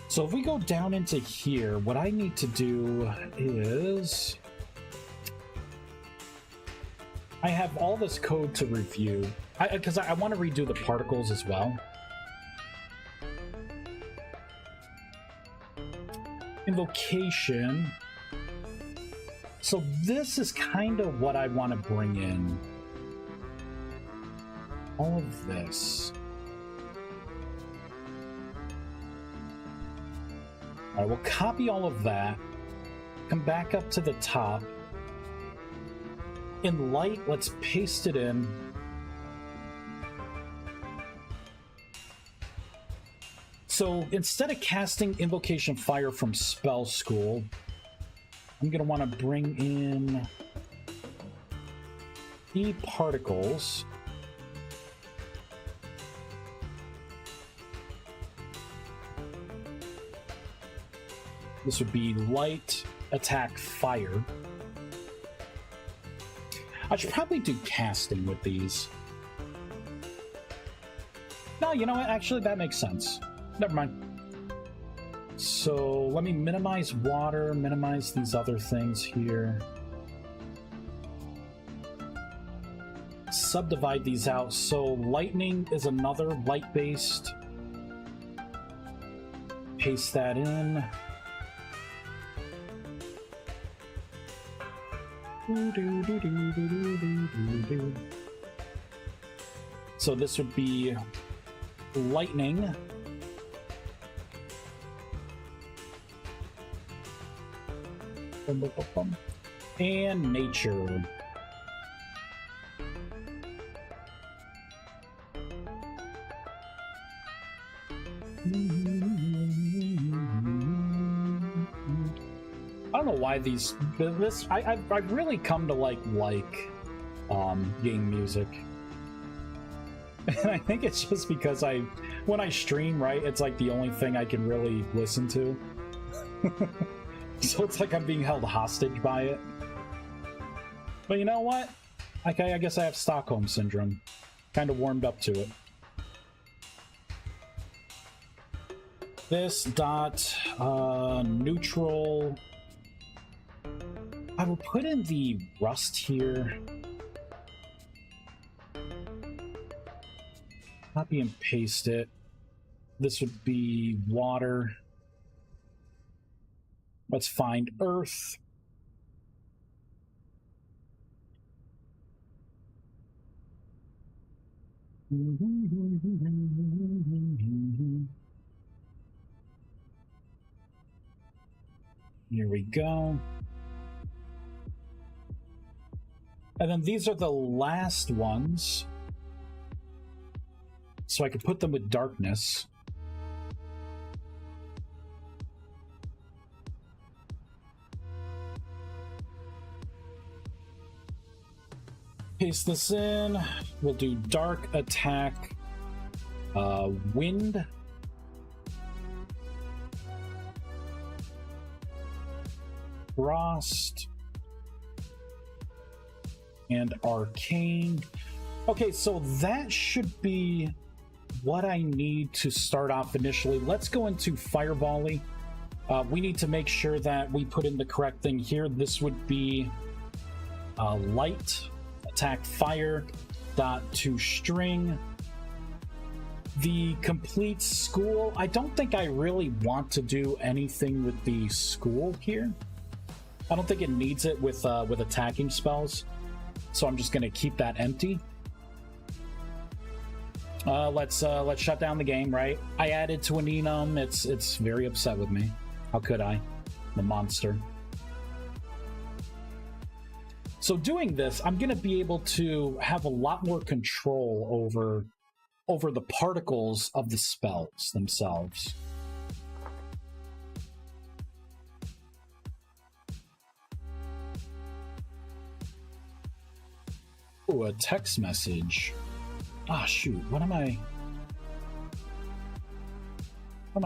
So if we go down into here, what I need to do is... I have all this code to review. Because I want to redo the particles as well. Invocation. So this is kind of what I want to bring in. All of this. Alright, we'll copy all of that. Come back up to the top. In light, let's paste it in. So instead of casting Invocation Fire from Spell School, I'm going to want to bring in the particles. This would be light, attack, fire. I should probably do casting with these. No, you know what? Actually, that makes sense. Never mind. So let me minimize water, minimize these other things here. Subdivide these out. So lightning is another light-based. Paste that in. So this would be lightning. And nature. I don't know why I've really come to like game music. And I think it's just because when I stream, right, it's like the only thing I can really listen to. So it's like I'm being held hostage by it. But you know what? Okay, I guess I have Stockholm Syndrome. Kind of warmed up to it. This dot neutral. I will put in the rust here. Copy and paste it. This would be water. Let's find earth. Here we go. And then these are the last ones. So I could put them with darkness. Paste this in. We'll do dark attack, wind, frost, and arcane. Okay, so that should be what I need to start off initially. Let's go into fire volley. We need to make sure that we put in the correct thing here. This would be light attack fire dot to string. The complete school, I don't think I really want to do anything with the school here. I don't think it needs it with attacking spells, so I'm just going to keep that empty. Let's shut down the game, right? I added to an enum. It's very upset with me. How could I? The monster. So doing this, I'm going to be able to have a lot more control over the particles of the spells themselves. Ooh, a text message. Ah, shoot. What am I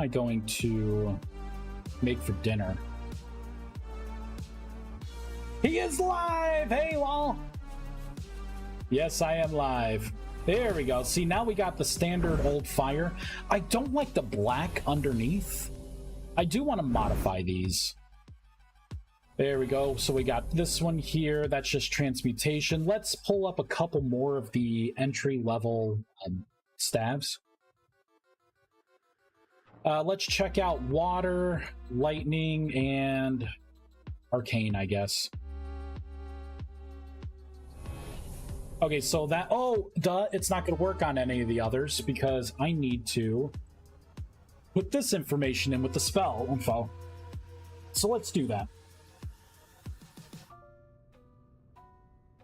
going to make for dinner? He is live! Hey, Lol! Yes, I am live. There we go. See, now we got the standard old fire. I don't like the black underneath. I do want to modify these. There we go. So we got this one here. That's just transmutation. Let's pull up a couple more of the entry-level staves. Let's check out water, lightning, and arcane, I guess. Okay, so that... Oh, duh, it's not going to work on any of the others because I need to put this information in with the spell info. So let's do that.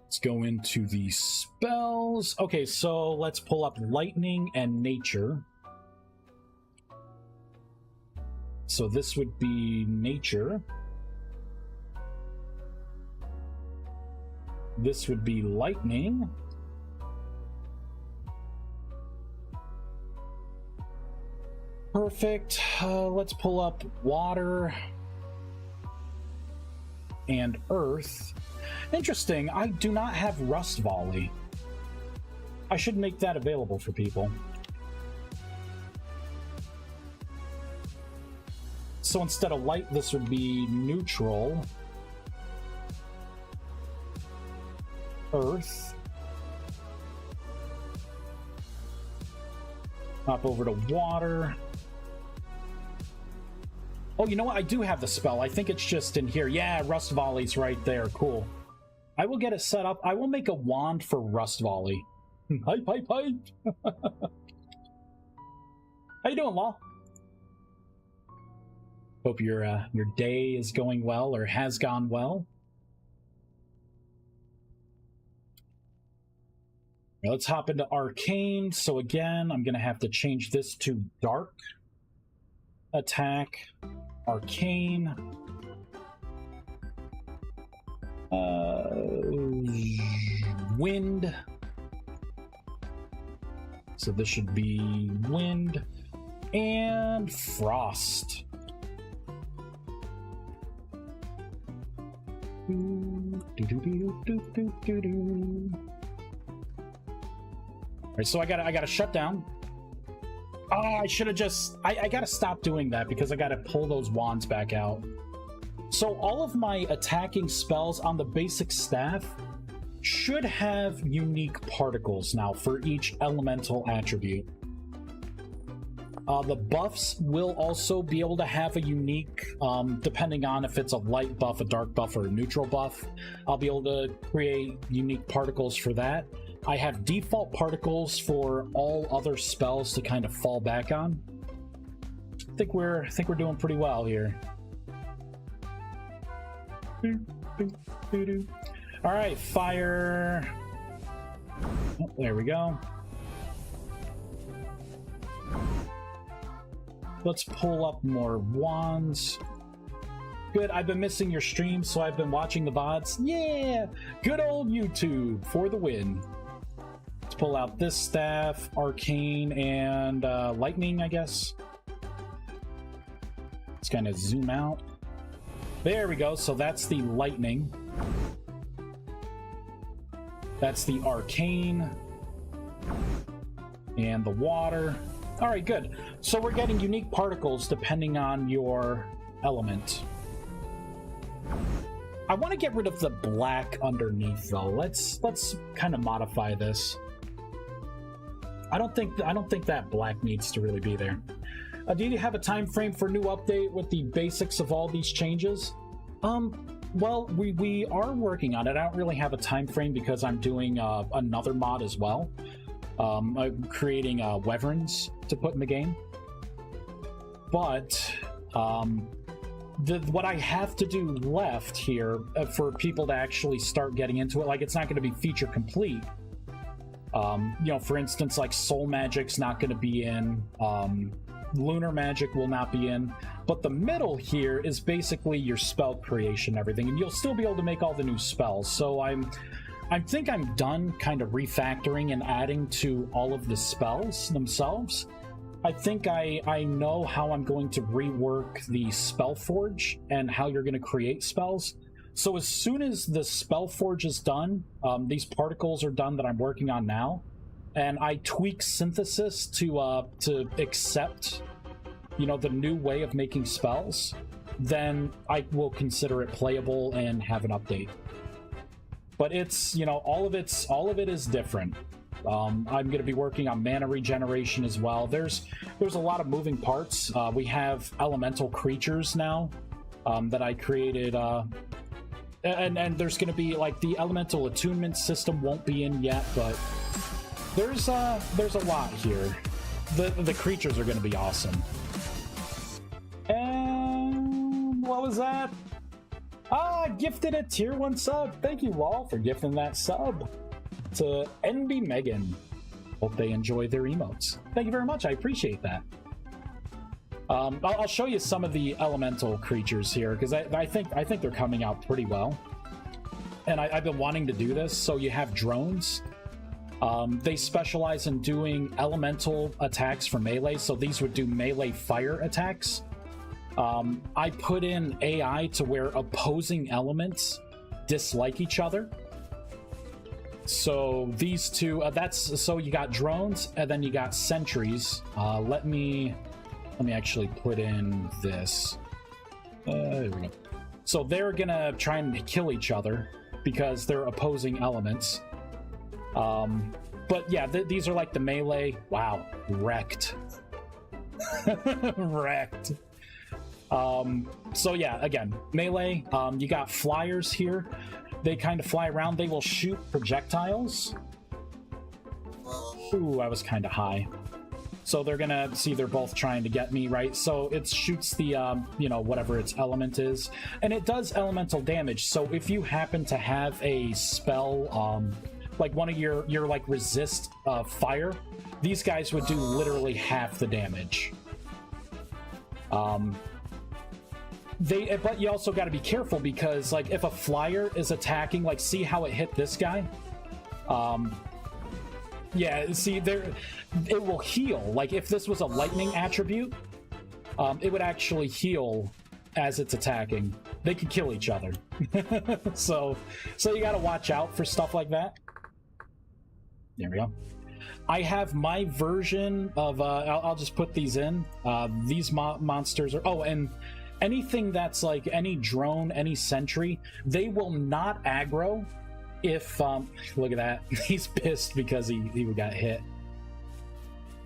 Let's go into the spells. Okay, so let's pull up lightning and nature. So this would be nature. This would be lightning. Perfect. Let's pull up water and earth. Interesting, I do not have Rust Volley. I should make that available for people. So instead of light, this would be neutral. Earth. Hop over to water. Oh, you know what? I do have the spell. I think it's just in here. Yeah, Rust Volley's right there. Cool. I will get it set up. I will make a wand for Rust Volley. Hype, hype, hype. How you doing, Law? Hope your day is going well or has gone well. Now let's hop into arcane. So again, I'm going to have to change this to dark. Attack. Arcane. Wind. So this should be wind. And frost. Alright, so I gotta shut down. Oh, I should have just... I gotta stop doing that because I gotta pull those wands back out. So all of my attacking spells on the basic staff should have unique particles now for each elemental attribute. The buffs will also be able to have a unique, depending on if it's a light buff, a dark buff, or a neutral buff. I'll be able to create unique particles for that. I have default particles for all other spells to kind of fall back on. I think we're doing pretty well here. All right, fire. Oh, there we go. Let's pull up more wands. Good, I've been missing your stream, so I've been watching the VODs. Yeah! Good old YouTube for the win. Let's pull out this staff, arcane, and lightning, I guess. Let's kind of zoom out. There we go, so that's the lightning. That's the arcane. And the water. Alright, good. So we're getting unique particles depending on your element. I want to get rid of the black underneath, though. Let's kind of modify this. I don't think that black needs to really be there. Do you have a time frame for a new update with the basics of all these changes? Well, we are working on it. I don't really have a time frame because I'm doing another mod as well. I'm creating wyverns to put in the game. But what I have to do left here for people to actually start getting into it, like, it's not going to be feature complete. You know, for instance, like soul magic's not going to be in. Lunar magic will not be in. But the middle here is basically your spell creation and everything, and you'll still be able to make all the new spells. So I think I'm done kind of refactoring and adding to all of the spells themselves. I think I know how I'm going to rework the Spellforge and how you're going to create spells. So as soon as the Spellforge is done, these particles are done that I'm working on now, and I tweak synthesis to accept, you know, the new way of making spells. then I will consider it playable and have an update. But it's, you know, all of it is different. I'm going to be working on mana regeneration as well. There's a lot of moving parts. We have elemental creatures now that I created, and there's going to be like the elemental attunement system won't be in yet, but there's a lot here. The creatures are going to be awesome. And what was that? Gifted a tier 1 sub. Thank you, Wall, for gifting that sub to NB Megan. Hope they enjoy their emotes. Thank you very much. I appreciate that. I'll show you some of the elemental creatures here because I think they're coming out pretty well. And I've been wanting to do this. So you have drones. They specialize in doing elemental attacks for melee. So these would do melee fire attacks. I put in AI to where opposing elements dislike each other. So these two, so you got drones and then you got sentries. Let me actually put in this. There we go. So they're gonna try and kill each other because they're opposing elements. But yeah, these are like the melee. Wow, wrecked. Wrecked. So yeah, again, melee. You got flyers here. They kind of fly around. They will shoot projectiles. Ooh, I was kind of high. So they're gonna see they're both trying to get me, right? So it shoots the, you know, whatever its element is. And it does elemental damage. So if you happen to have a spell, like one of your like resist fire, these guys would do literally half the damage. But you also got to be careful because, like, if a flyer is attacking, like, see how it hit this guy? Yeah, see, it will heal. Like, if this was a lightning attribute, it would actually heal as it's attacking. They could kill each other. So you got to watch out for stuff like that. There we go. I have my version of, I'll just put these in. These monsters are, oh, and anything that's like any drone, any sentry, they will not aggro if, look at that. He's pissed because he got hit.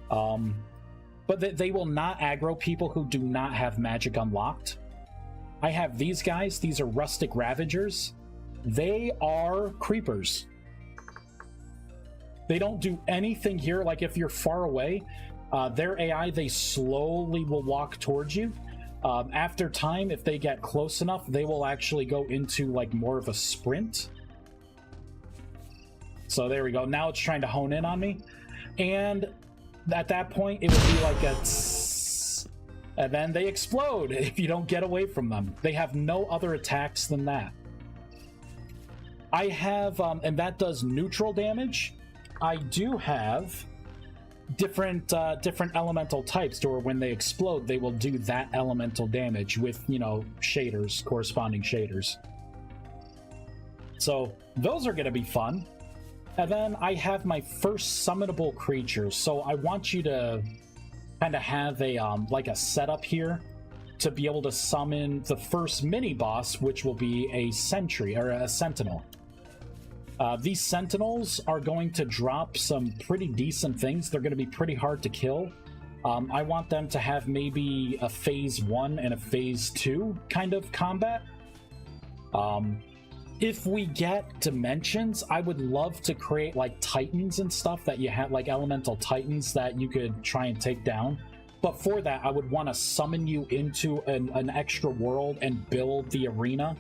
But they will not aggro people who do not have magic unlocked. I have these guys. These are rustic ravagers. They are creepers. They don't do anything here. Like if you're far away, their AI, they slowly will walk towards you. After time, if they get close enough, they will actually go into like more of a sprint. So there we go. Now it's trying to hone in on me. And at that point, it would be like a tss, and then they explode if you don't get away from them. They have no other attacks than that. I have, and that does neutral damage. I do have different elemental types to where when they explode, they will do that elemental damage with, you know, shaders, corresponding shaders. So those are going to be fun. And then I have my first summonable creatures. So I want you to kind of have a like a setup here to be able to summon the first mini boss, which will be a sentry or a sentinel. These sentinels are going to drop some pretty decent things. They're going to be pretty hard to kill. I want them to have maybe a phase 1 and a phase 2 kind of combat. If we get dimensions, I would love to create like titans and stuff that you have, like elemental titans that you could try and take down. But for that, I would want to summon you into an extra world and build the arena.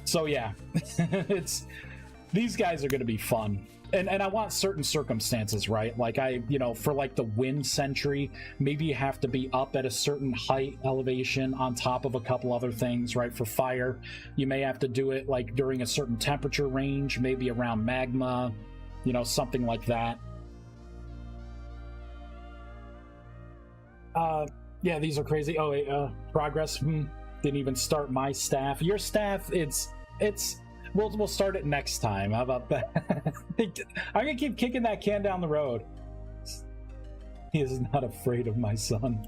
So yeah, these guys are going to be fun. And I want certain circumstances, right? Like for like the wind sentry, maybe you have to be up at a certain height elevation on top of a couple other things, right? For fire, you may have to do it like during a certain temperature range, maybe around magma, something like that. Yeah, these are crazy. Oh, wait, progress. Didn't even start my staff. Your staff, we'll start it next time. How about that? I'm gonna keep kicking that can down the road. He is not afraid of my son.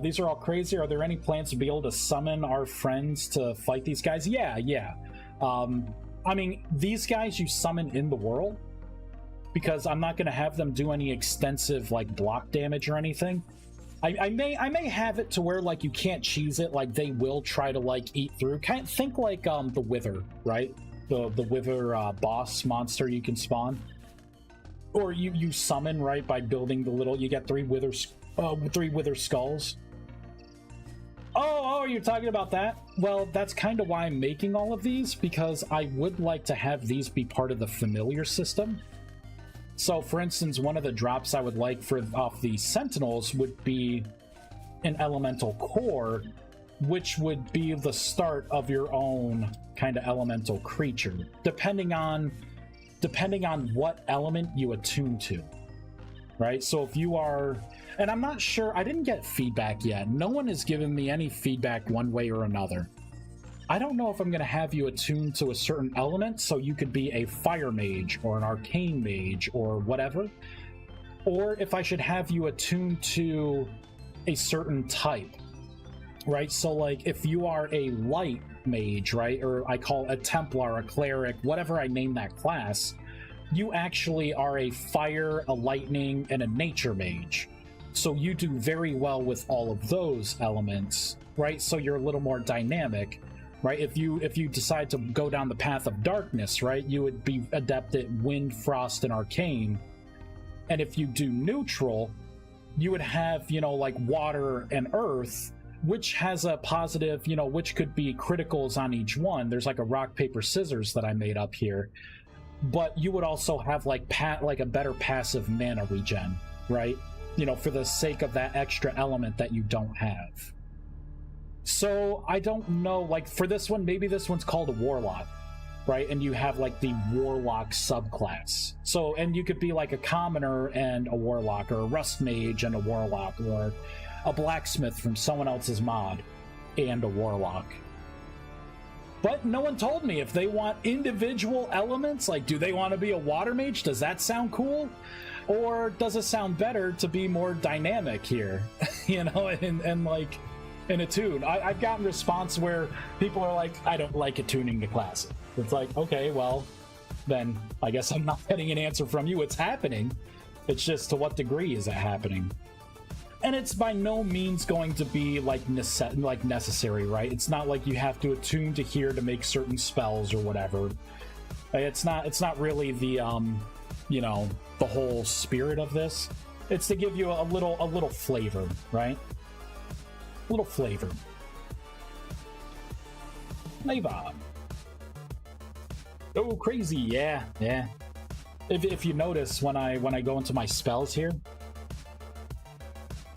These are all crazy. Are there any plans to be able to summon our friends to fight these guys? Yeah. I mean, these guys you summon in the world, because I'm not going to have them do any extensive like block damage or anything. I may have it to where like you can't cheese it, like they will try to like eat through. Kind of think like the Wither, right? The Wither boss monster you can spawn, or you summon, right, by building the little. You get three Wither skulls. Oh, you're talking about that? Well, that's kind of why I'm making all of these, because I would like to have these be part of the familiar system. So, for instance, one of the drops I would like off the Sentinels would be an elemental core, which would be the start of your own kind of elemental creature, depending on what element you attune to, right? So if you are, and I'm not sure, I didn't get feedback yet. No one has given me any feedback one way or another. I don't know if I'm going to have you attuned to a certain element, so you could be a fire mage or an arcane mage or whatever, or if I should have you attuned to a certain type, right? So like if you are a light mage, right, or I call a Templar, a cleric, whatever I name that class, you actually are a fire, a lightning, and a nature mage. So you do very well with all of those elements, right? So you're a little more dynamic. Right, if you decide to go down the path of darkness, right, you would be adept at wind, frost, and arcane. And if you do neutral, you would have, you know, like water and earth, which has a positive, you know, which could be criticals on each one. There's like a rock, paper, scissors that I made up here. But you would also have like a better passive mana regen, right? You know, for the sake of that extra element that you don't have. So I don't know, like for this one, maybe this one's called a warlock, right? And you have like the warlock subclass. So, and you could be like a commoner and a warlock, or a rust mage and a warlock, or a blacksmith from someone else's mod and a warlock. But no one told me if they want individual elements, like do they want to be a water mage? Does that sound cool? Or does it sound better to be more dynamic here? You know, and like in attune. I've gotten response where people are like, I don't like attuning to classes. It's like, okay, well, then I guess I'm not getting an answer from you. It's happening. It's just to what degree is it happening? And it's by no means going to be like necessary, right? It's not like you have to attune to here to make certain spells or whatever. It's not really the you know, the whole spirit of this. It's to give you a little flavor, right? A little flavor. Flavor. Oh, crazy! Yeah. If you notice when I go into my spells here,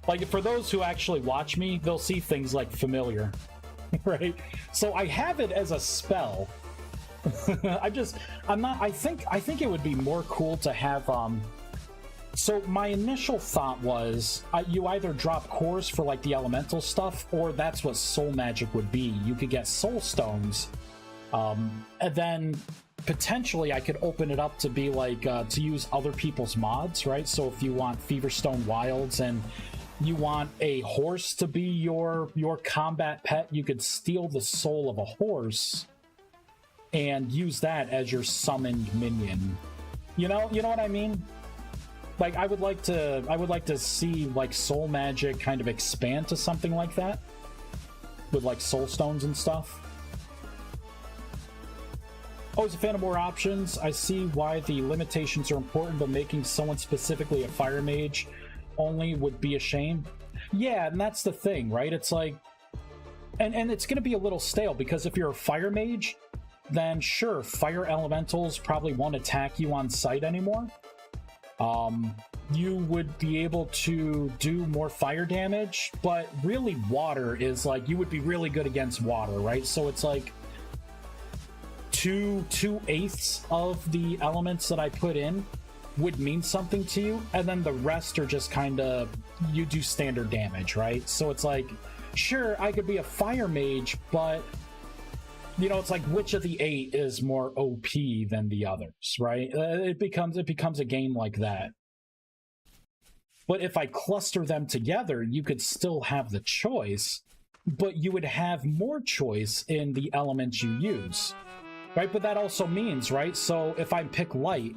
like for those who actually watch me, they'll see things like familiar, right? So I have it as a spell. I think it would be more cool to have so my initial thought was you either drop cores for like the elemental stuff, or that's what soul magic would be. You could get soul stones, and then potentially I could open it up to be like to use other people's mods, right? So if you want Feverstone Wilds and you want a horse to be your combat pet, you could steal the soul of a horse and use that as your summoned minion. You know what I mean? Like I would like to see like soul magic kind of expand to something like that with like soul stones and stuff. Always a fan of more options. I see why the limitations are important, but making someone specifically a fire mage only would be a shame. Yeah, and that's the thing, right? It's like, and it's going to be a little stale, because if you're a fire mage, then sure, fire elementals probably won't attack you on sight anymore. You would be able to do more fire damage, but really water is like, you would be really good against water, right? So it's like 2/8 of the elements that I put in would mean something to you, and then the rest are just kind of, you do standard damage, right? So it's like, sure, I could be a fire mage, but you know, it's like, which of the 8 is more OP than the others, right? It becomes a game like that. But if I cluster them together, you could still have the choice, but you would have more choice in the elements you use, right? But that also means, right? So if I pick light,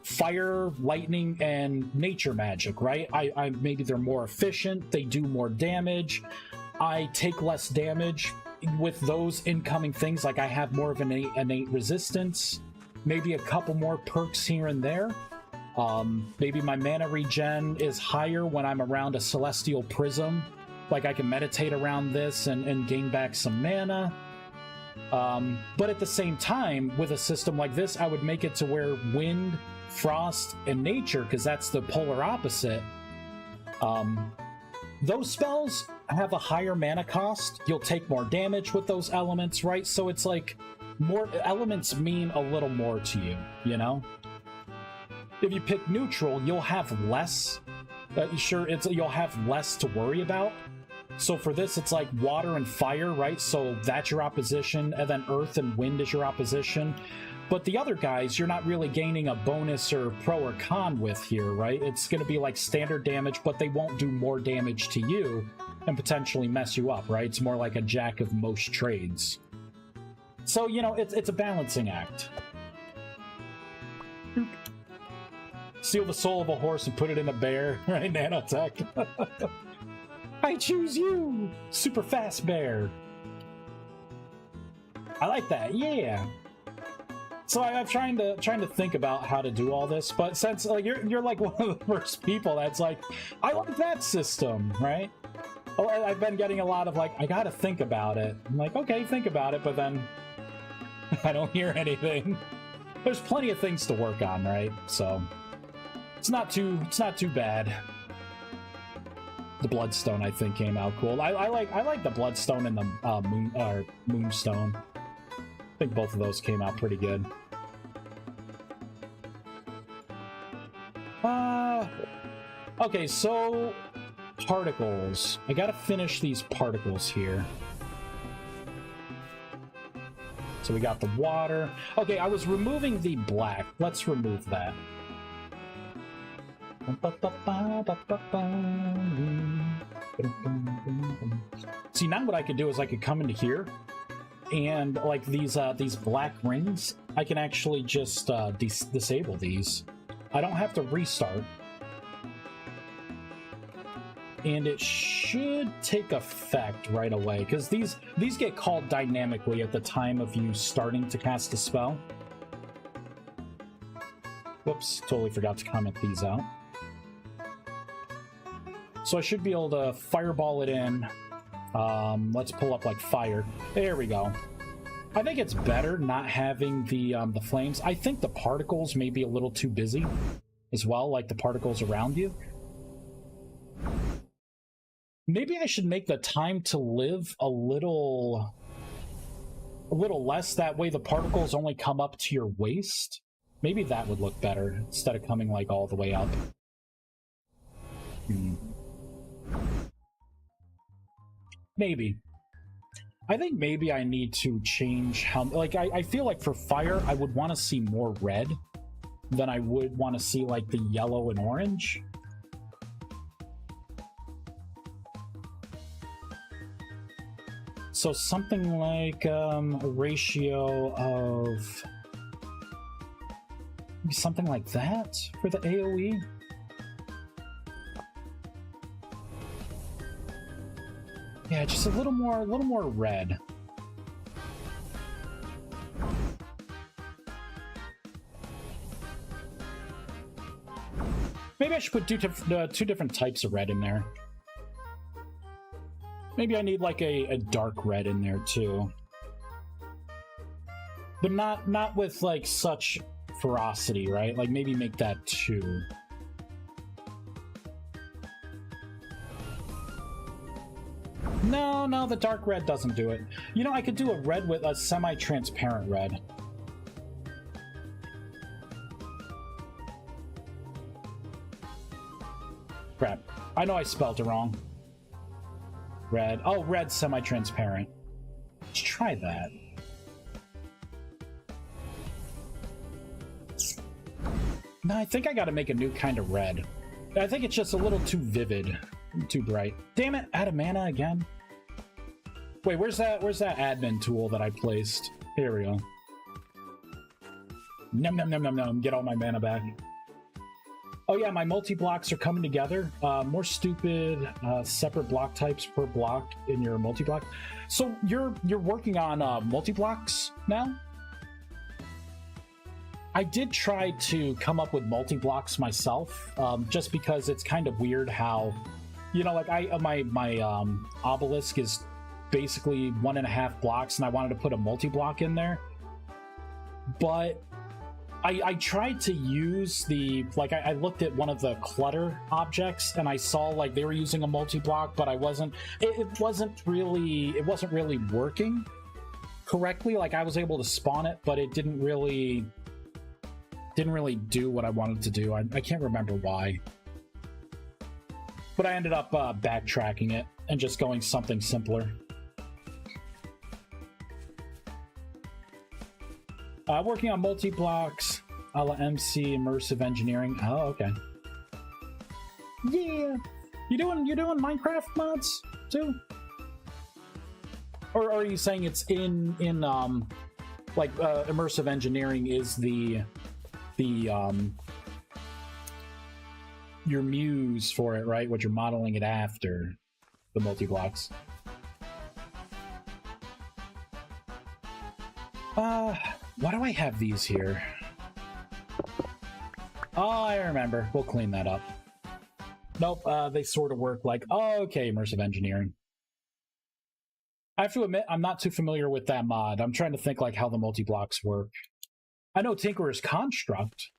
fire, lightning, and nature magic, right? I maybe they're more efficient, they do more damage, I take less damage with those incoming things, like I have more of an innate resistance, maybe a couple more perks here and there. Maybe my mana regen is higher when I'm around a celestial prism, like I can meditate around this and gain back some mana. But at the same time, with a system like this, I would make it to where wind, frost, and nature, because that's the polar opposite, those spells have a higher mana cost. You'll take more damage with those elements, right? So it's like more elements mean a little more to you, you know? If you pick neutral, you'll have less. You'll have less to worry about. So for this, it's like water and fire, right? So that's your opposition, and then earth and wind is your opposition. But the other guys, you're not really gaining a bonus or pro or con with here, right? It's going to be like standard damage, but they won't do more damage to you and potentially mess you up, right? It's more like a jack of most trades. So, you know, it's a balancing act. Steal the soul of a horse and put it in a bear, right? Nanotech. I choose you! Super fast bear. I like that, yeah. So I'm trying to think about how to do all this, but since like you're like one of the first people that's like, I like that system, right? Well, I've been getting a lot of like, I gotta think about it. I'm like, okay, think about it, but then I don't hear anything. There's plenty of things to work on, right? So it's not too bad. The Bloodstone, I think, came out cool. I like the Bloodstone and the Moonstone. I think both of those came out pretty good. Okay, so particles. I gotta finish these particles here. So we got the water. Okay, I was removing the black. Let's remove that. See, now what I could do is I could come into here and like these black rings, I can actually just disable these. I don't have to restart. And it should take effect right away, because these get called dynamically at the time of you starting to cast a spell. Whoops, totally forgot to comment these out. So I should be able to fireball it in. Let's pull up like fire. There we go. I think it's better not having the flames. I think the particles may be a little too busy as well, like the particles around you. Maybe I should make the time to live a little less. That way the particles only come up to your waist. Maybe that would look better instead of coming like all the way up. Maybe. I think maybe I need to change how... Like, I feel like for fire, I would want to see more red than I would want to see, like, the yellow and orange. So something like a ratio of... Maybe something like that for the AoE? Yeah, just a little more red. Maybe I should put two different types of red in there. Maybe I need like a dark red in there too. But not with like such ferocity, right? Like maybe make that 2. No, the dark red doesn't do it. You know, I could do a red with a semi-transparent red. Crap. I know I spelled it wrong. Red. Oh, red semi-transparent. Let's try that. No, I think I gotta make a new kind of red. I think it's just a little too vivid, too bright. Damn it, add a mana again? Wait, where's that admin tool that I placed? Here we go. Num num num num num, get all my mana back. Oh yeah, my multi-blocks are coming together. More stupid, separate block types per block in your multi-block. So you're working on multi-blocks now? I did try to come up with multi-blocks myself, just because it's kind of weird how, you know, like my obelisk is basically 1.5 blocks, and I wanted to put a multi-block in there, but I tried to use the, like, I looked at one of the clutter objects and I saw like they were using a multi-block, but it wasn't really working correctly. Like I was able to spawn it, but it didn't really do what I wanted to do. I can't remember why, but I ended up backtracking it and just going something simpler. Working on multi-blocks, a la MC immersive engineering. Oh, okay. Yeah, you doing Minecraft mods too? Or are you saying it's in like immersive engineering is the your muse for it, right? What you're modeling it after, the multi-blocks. Why do I have these here? Oh, I remember. We'll clean that up. Nope, they sort of work like, oh, okay, immersive engineering. I have to admit, I'm not too familiar with that mod. I'm trying to think like how the multi-blocks work. I know Tinkerer's Construct,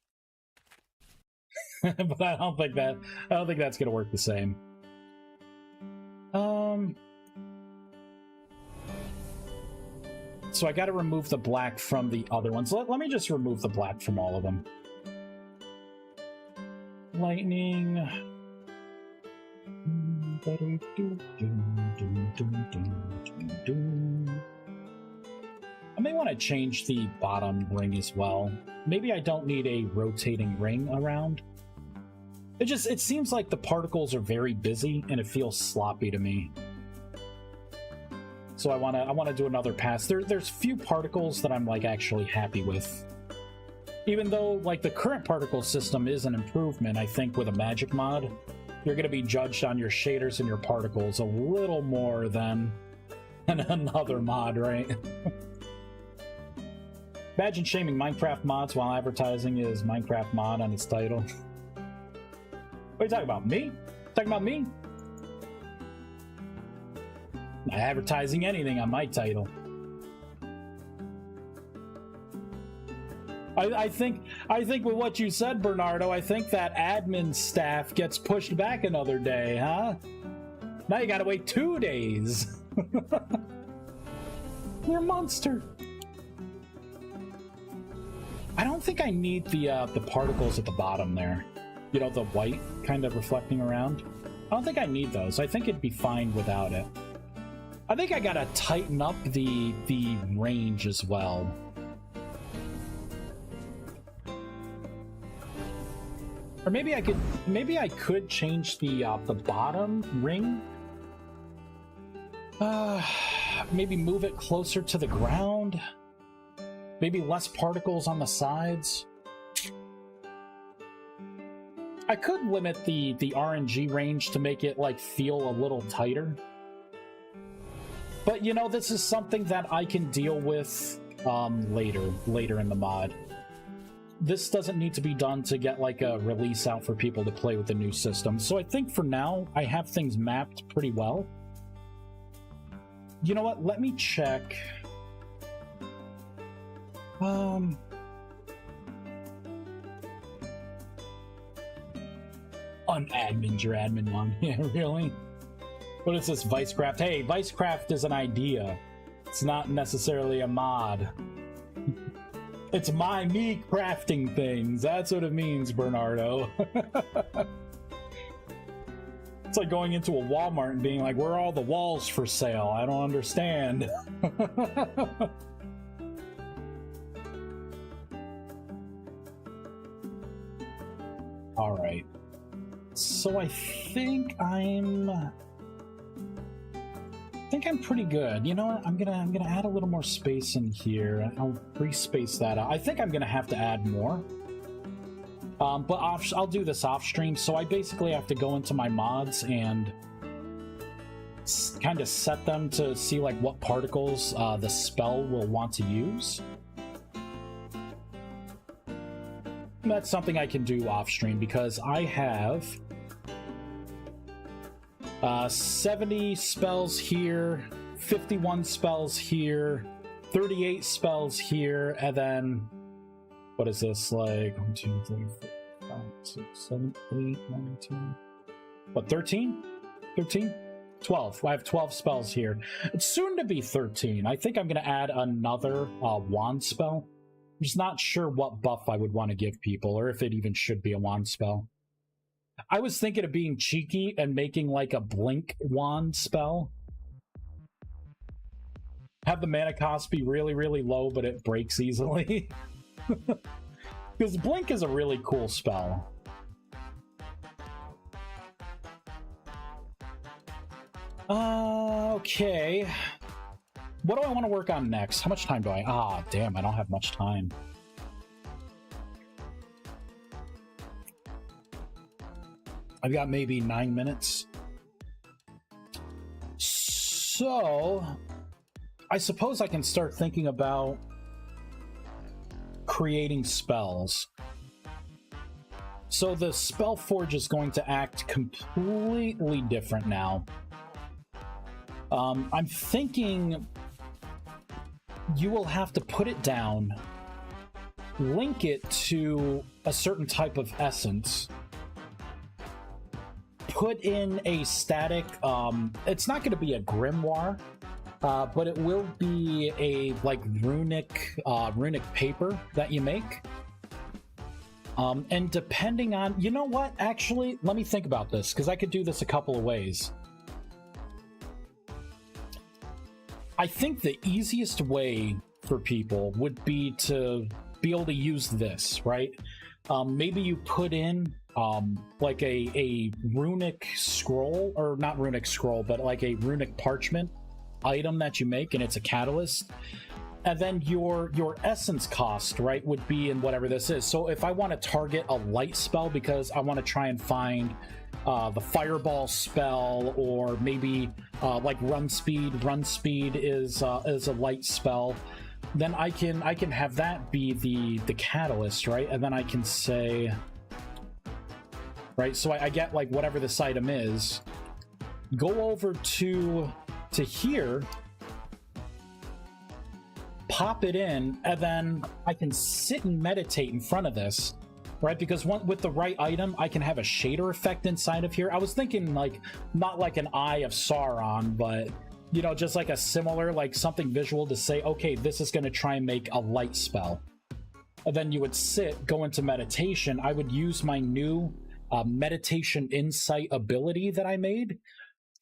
but I don't think that's gonna work the same. So I got to remove the black from the other ones. Let me just remove the black from all of them. Lightning. I may want to change the bottom ring as well. Maybe I don't need a rotating ring around. It seems like the particles are very busy and it feels sloppy to me. So I want to do another pass. There's few particles that I'm like actually happy with. Even though like the current particle system is an improvement, I think with a magic mod, you're going to be judged on your shaders and your particles a little more than another mod, right? Imagine shaming Minecraft mods while advertising is Minecraft mod on its title. What are you talking about? Me? Talking about me? Not advertising anything on my title. I think with what you said, Bernardo, I think that admin staff gets pushed back another day, huh? Now you gotta wait 2 days. You're a monster. I don't think I need the particles at the bottom there. You know, the white kind of reflecting around. I don't think I need those. I think it'd be fine without it. I think I gotta tighten up the range as well. Or maybe I could change the bottom ring. Maybe move it closer to the ground. Maybe less particles on the sides. I could limit the RNG range to make it like feel a little tighter. But you know, this is something that I can deal with later in the mod. This doesn't need to be done to get like a release out for people to play with the new system. So I think for now, I have things mapped pretty well. You know what? Let me check. Unadmin's your admin one. Yeah, really? What is this, ViesCraft? Hey, ViesCraft is an idea. It's not necessarily a mod. It's me crafting things. That's what it means, Bernardo. It's like going into a Walmart and being like, where are all the walls for sale? I don't understand. All right. So I think I'm pretty good. You know what? I'm gonna add a little more space in here. I'll respace that out. I think I'm gonna have to add more. But I'll do this off stream. So I basically have to go into my mods and kind of set them to see like what particles the spell will want to use. And that's something I can do off stream because I have 70 spells here, 51 spells here, 38 spells here, and then what is this, like 1, 2, 3, 4, 5, 6, 7, 8, 9, 10, what, 13? 13? 12. I have 12 spells here. It's soon to be 13. I think I'm going to add another wand spell. I'm just not sure what buff I would want to give people, or if it even should be a wand spell. I was thinking of being cheeky and making like a blink wand spell. Have the mana cost be really, really low, but it breaks easily. Because blink is a really cool spell. Okay. What do I want to work on next? How much time do I... Ah, damn, I don't have much time. I've got maybe 9 minutes. So, I suppose I can start thinking about creating spells. So the Spellforge is going to act completely different now. I'm thinking you will have to put it down, link it to a certain type of essence, put in a static, it's not going to be a grimoire, but it will be a like runic paper that you make. And depending on, you know what, actually, let me think about this, because I could do this a couple of ways. I think the easiest way for people would be to be able to use this, right? Maybe you put in like a runic scroll, or not runic scroll, but like a runic parchment item that you make, and it's a catalyst. And then your essence cost, right, would be in whatever this is. So if I want to target a light spell because I want to try and find the fireball spell, or maybe like run speed is a light spell, then I can have that be the catalyst, right? And then I can say, right, so I get like whatever this item is, go over to here, pop it in, and then I can sit and meditate in front of this, right? Because with the right item, I can have a shader effect inside of here. I was thinking like, not like an Eye of Sauron, but, you know, just like a similar, like something visual to say, okay, this is going to try and make a light spell. And then you would sit, go into meditation. I would use my new meditation insight ability that I made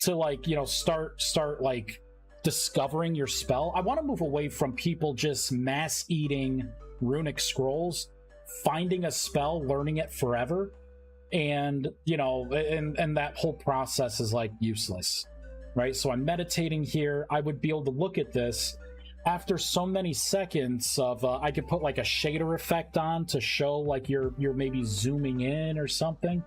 to, like, you know, start like discovering your spell. I want to move away from people just mass eating runic scrolls, finding a spell, learning it forever, and, you know, and that whole process is like useless, right? So I'm meditating here. I would be able to look at this after so many seconds of I could put like a shader effect on to show like you're maybe zooming in or something.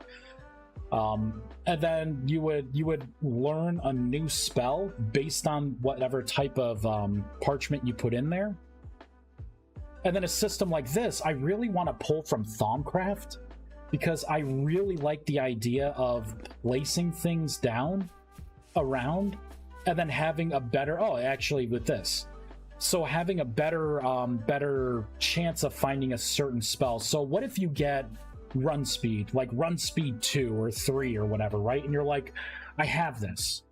And then you would learn a new spell based on whatever type of parchment you put in there. And then a system like this, I really want to pull from Thaumcraft, because I really like the idea of placing things down around and then having a better, actually with this, so having a better chance of finding a certain spell. So what if you get run speed, like run speed 2 or 3 or whatever, right? And you're like, I have this.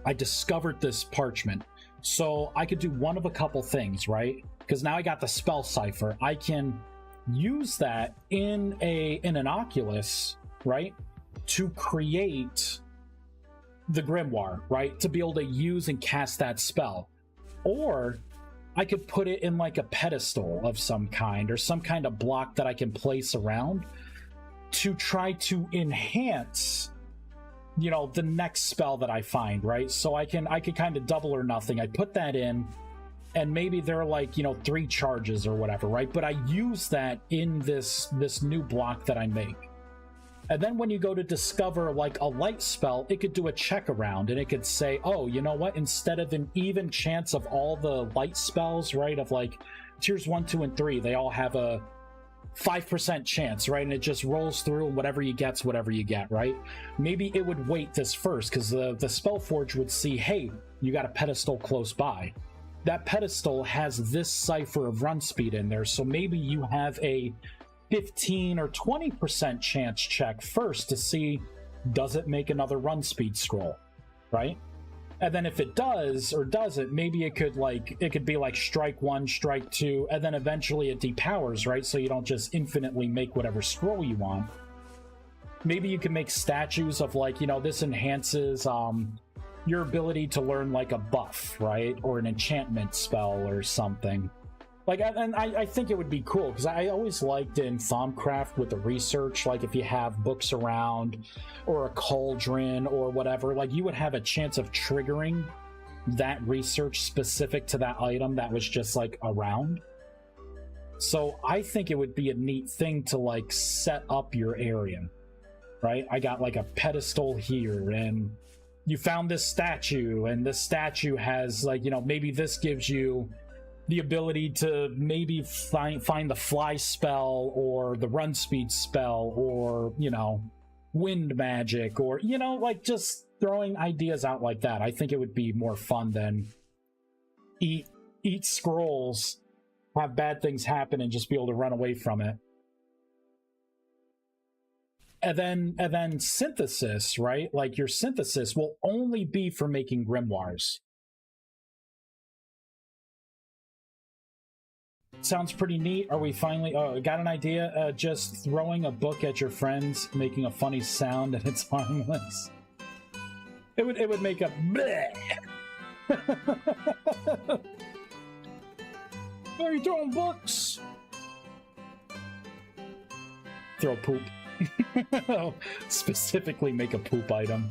I discovered this parchment. So I could do one of a couple things, right? Because now I got the spell cipher. I can use that in an Oculus, right? To create the grimoire, right? To be able to use and cast that spell. Or I could put it in like a pedestal of some kind, or some kind of block that I can place around to try to enhance, you know, the next spell that I find, right? So I could kind of double or nothing. I put that in, and maybe they're like, you know, 3 charges or whatever, right? But I use that in this new block that I make. And then when you go to discover like a light spell, it could do a check around and it could say, oh, you know what? Instead of an even chance of all the light spells, right? Of like tiers 1, 2, and 3, they all have a 5% chance, right? And it just rolls through, and whatever you get's whatever you get, right? Maybe it would weight this first, because the Spellforge would see, hey, you got a pedestal close by. That pedestal has this cipher of run speed in there, so maybe you have a 15 or 20% chance check first to see, does it make another run speed scroll, right? And then if it does or doesn't, maybe it could be like strike 1, strike 2, and then eventually it depowers, right? So you don't just infinitely make whatever scroll you want. Maybe you can make statues of like, you know, this enhances your ability to learn like a buff, right? Or an enchantment spell or something. Like, and I think it would be cool, because I always liked in ViesCraft with the research, like if you have books around or a cauldron or whatever, like you would have a chance of triggering that research specific to that item that was just like around. So I think it would be a neat thing to like set up your area, right? I got like a pedestal here, and you found this statue, and this statue has like, you know, maybe this gives you the ability to maybe find the fly spell or the run speed spell, or, you know, wind magic, or, you know, like just throwing ideas out like that. I think it would be more fun than eat scrolls, have bad things happen, and just be able to run away from it. And then synthesis, right? Like your synthesis will only be for making grimoires. Sounds pretty neat. Are we finally got an idea? Just throwing a book at your friends, making a funny sound, and it's harmless. It would make a bleh. Are you throwing books? Throw poop. Specifically make a poop item.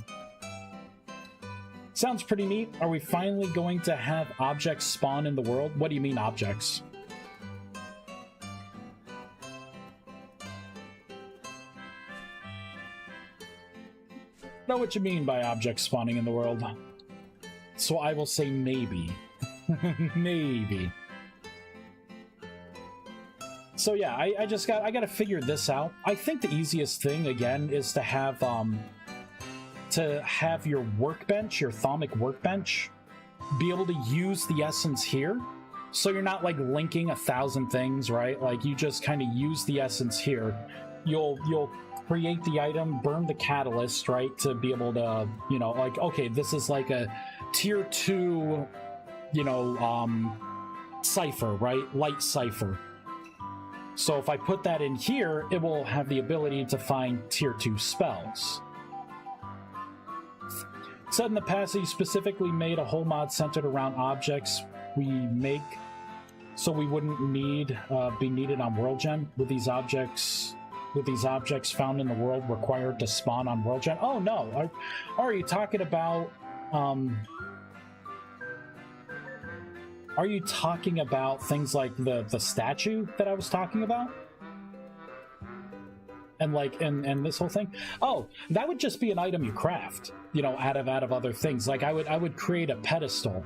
Sounds pretty neat. Are we finally going to have objects spawn in the world? What do you mean objects? Know what you mean by objects spawning in the world. So I will say maybe. Maybe. So yeah, I gotta figure this out. I think the easiest thing again is to have your workbench, your thaumic workbench, be able to use the essence here. So you're not like linking 1,000 things, right? Like you just kind of use the essence here. You'll create the item, burn the catalyst, right, to be able to, you know, like, okay, this is like a tier 2, you know, cipher, right? Light cipher. So if I put that in here, it will have the ability to find tier 2 spells. Said in the past that you specifically made a whole mod centered around objects we make, so we wouldn't be needed on World Gen. With these objects found in the world required to spawn on World Gen? Oh no, are you talking about are you talking about things like the statue that I was talking about? And like and this whole thing? Oh, that would just be an item you craft, you know, out of other things. Like I would create a pedestal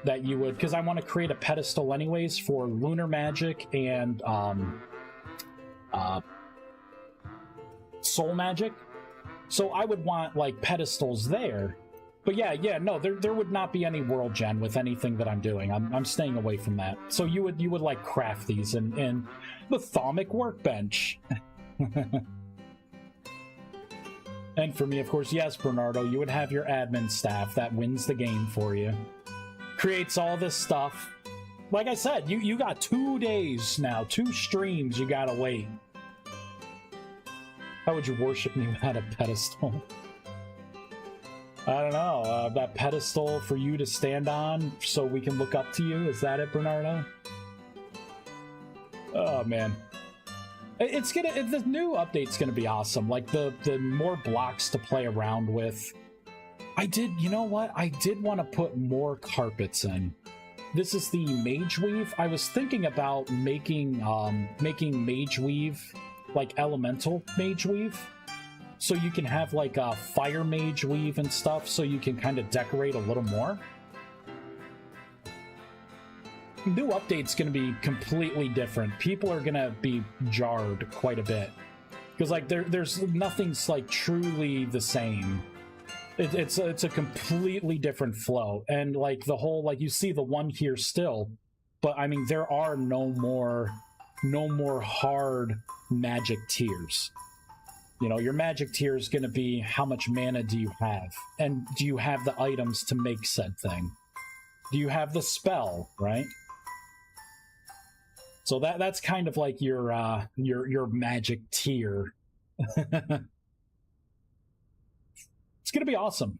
that you would, because I want to create a pedestal anyways for lunar magic and soul magic. So I would want like pedestals there. But yeah, no, there would not be any World Gen with anything that I'm doing. I'm staying away from that. So you would like craft these in the thaumic workbench. And for me, of course, yes, Bernardo, you would have your admin staff that wins the game for you. Creates all this stuff. Like I said, you got 2 days now, 2 streams you gotta wait. How would you worship me without a pedestal? I don't know, that pedestal for you to stand on so we can look up to you? Is that it, Bernardo? Oh, man. The new update's gonna be awesome. Like the more blocks to play around with. You know what? I did want to put more carpets in. This is the Mage Weave. I was thinking about making Mage Weave like elemental Mage Weave, so you can have like a fire Mage Weave and stuff, so you can kind of decorate a little more. New update's going to be completely different. People are going to be jarred quite a bit because like there's nothing's like truly the same. It's a completely different flow, and like the whole, like, you see the one here still, but I mean there are no more hard magic tiers. You know, your magic tier is going to be how much mana do you have, and do you have the items to make said thing? Do you have the spell, right? So that's kind of like your magic tier. It's going to be awesome.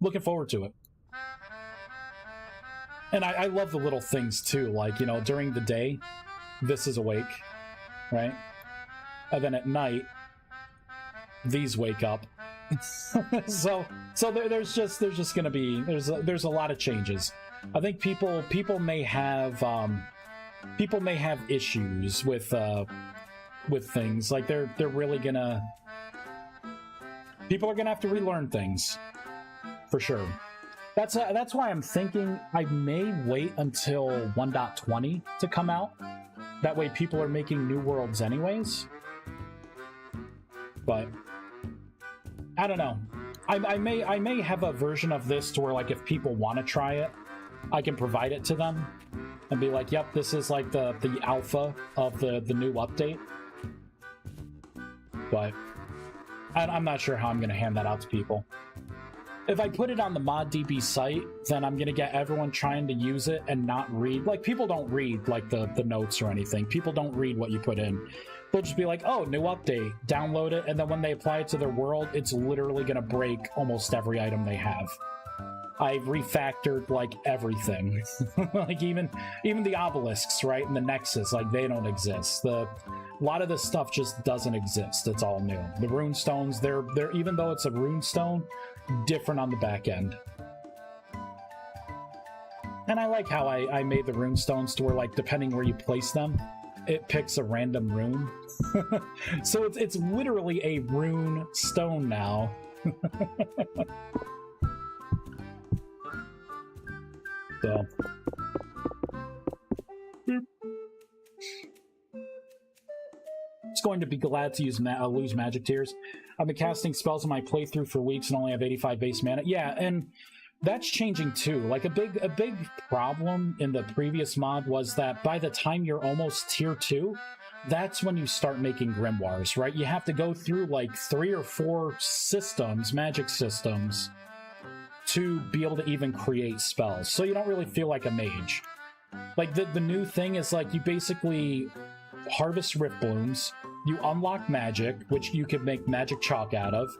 Looking forward to it. And I love the little things too, like, you know, during the day, this is awake, right? And then at night, these wake up. so there's just going to be there's a lot of changes. I think people may have issues with things, like they're really gonna. People are gonna have to relearn things, for sure. That's why I'm thinking I may wait until 1.20 to come out. That way, people are making new worlds anyways. But I don't know. I may have a version of this to where, like, if people want to try it, I can provide it to them and be like, "Yep, this is like the alpha of the new update." But I'm not sure how I'm going to hand that out to people. If I put it on the ModDB site, then I'm going to get everyone trying to use it and not read. Like, people don't read, like, the notes or anything. People don't read what you put in. They'll just be like, oh, new update, download it, and then when they apply it to their world, it's literally going to break almost every item they have. I've refactored, like, everything. Like, even the obelisks, right, and the nexus, like, they don't exist. A lot of this stuff just doesn't exist. It's all new. The rune stones, they're even though it's a rune stone, different on the back end. And I like how I made the rune stones to where, like, depending where you place them, it picks a random rune. So it's literally a rune stone now. So. It's going to be glad to lose magic tiers. I've been casting spells in my playthrough for weeks and only have 85 base mana. Yeah, and that's changing too. Like, a big problem in the previous mod was that by the time you're almost tier 2, that's when you start making grimoires, right? You have to go through like 3 or 4 systems, magic systems, to be able to even create spells. So you don't really feel like a mage. Like, the new thing is, like, you basically harvest rift blooms, you unlock magic, which you could make magic chalk out of.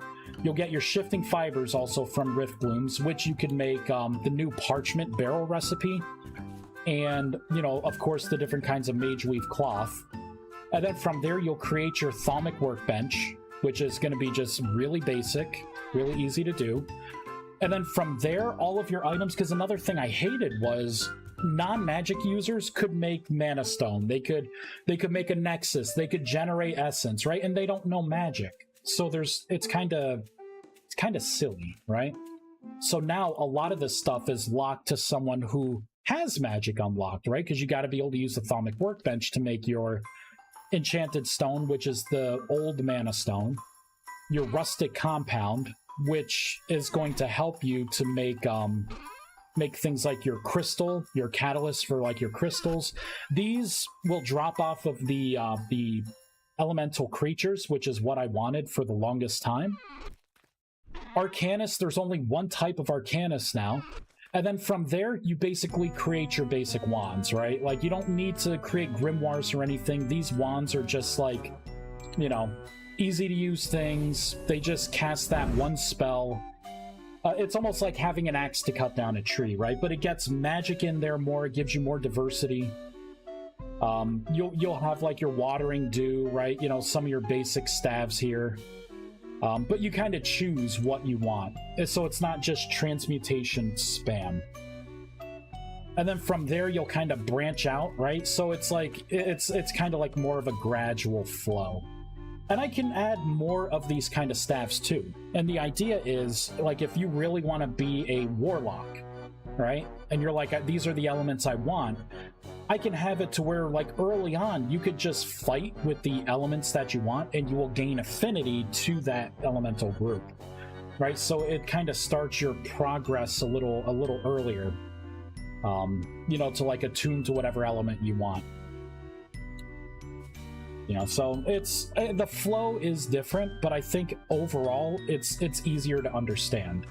You'll get your shifting fibers also from rift blooms, which you could make the new parchment barrel recipe, and, you know, of course, the different kinds of mage weave cloth. And then from there, you'll create your thaumic workbench, which is going to be just really basic, really easy to do. And then from there, all of your items, because another thing I hated was non-magic users could make mana stone. They could make a nexus. They could generate essence, right? And they don't know magic. So it's kind of silly, right? So now a lot of this stuff is locked to someone who has magic unlocked, right? Because you got to be able to use the thaumic workbench to make your enchanted stone, which is the old mana stone, your rustic compound, which is going to help you to make things like your crystal, your catalyst for like your crystals. These will drop off of the elemental creatures, which is what I wanted for the longest time. Arcanist, there's only one type of Arcanist now. And then from there, you basically create your basic wands, right? Like, you don't need to create grimoires or anything. These wands are just like, you know, easy to use things. They just cast that one spell. It's almost like having an axe to cut down a tree, right? But it gets magic in there more, it gives you more diversity. You'll have like your watering dew, right? You know, some of your basic staves here. But you kind of choose what you want. So it's not just transmutation spam. And then from there, you'll kind of branch out, right? So it's like, it's kind of like more of a gradual flow. And I can add more of these kind of staffs too. And the idea is, like, if you really want to be a warlock, right? And you're like, these are the elements I want, I can have it to where, like, early on, you could just fight with the elements that you want, and you will gain affinity to that elemental group, right? So it kind of starts your progress a little earlier, you know, to like attune to whatever element you want. You know, so it's the flow is different, but I think overall it's easier to understand.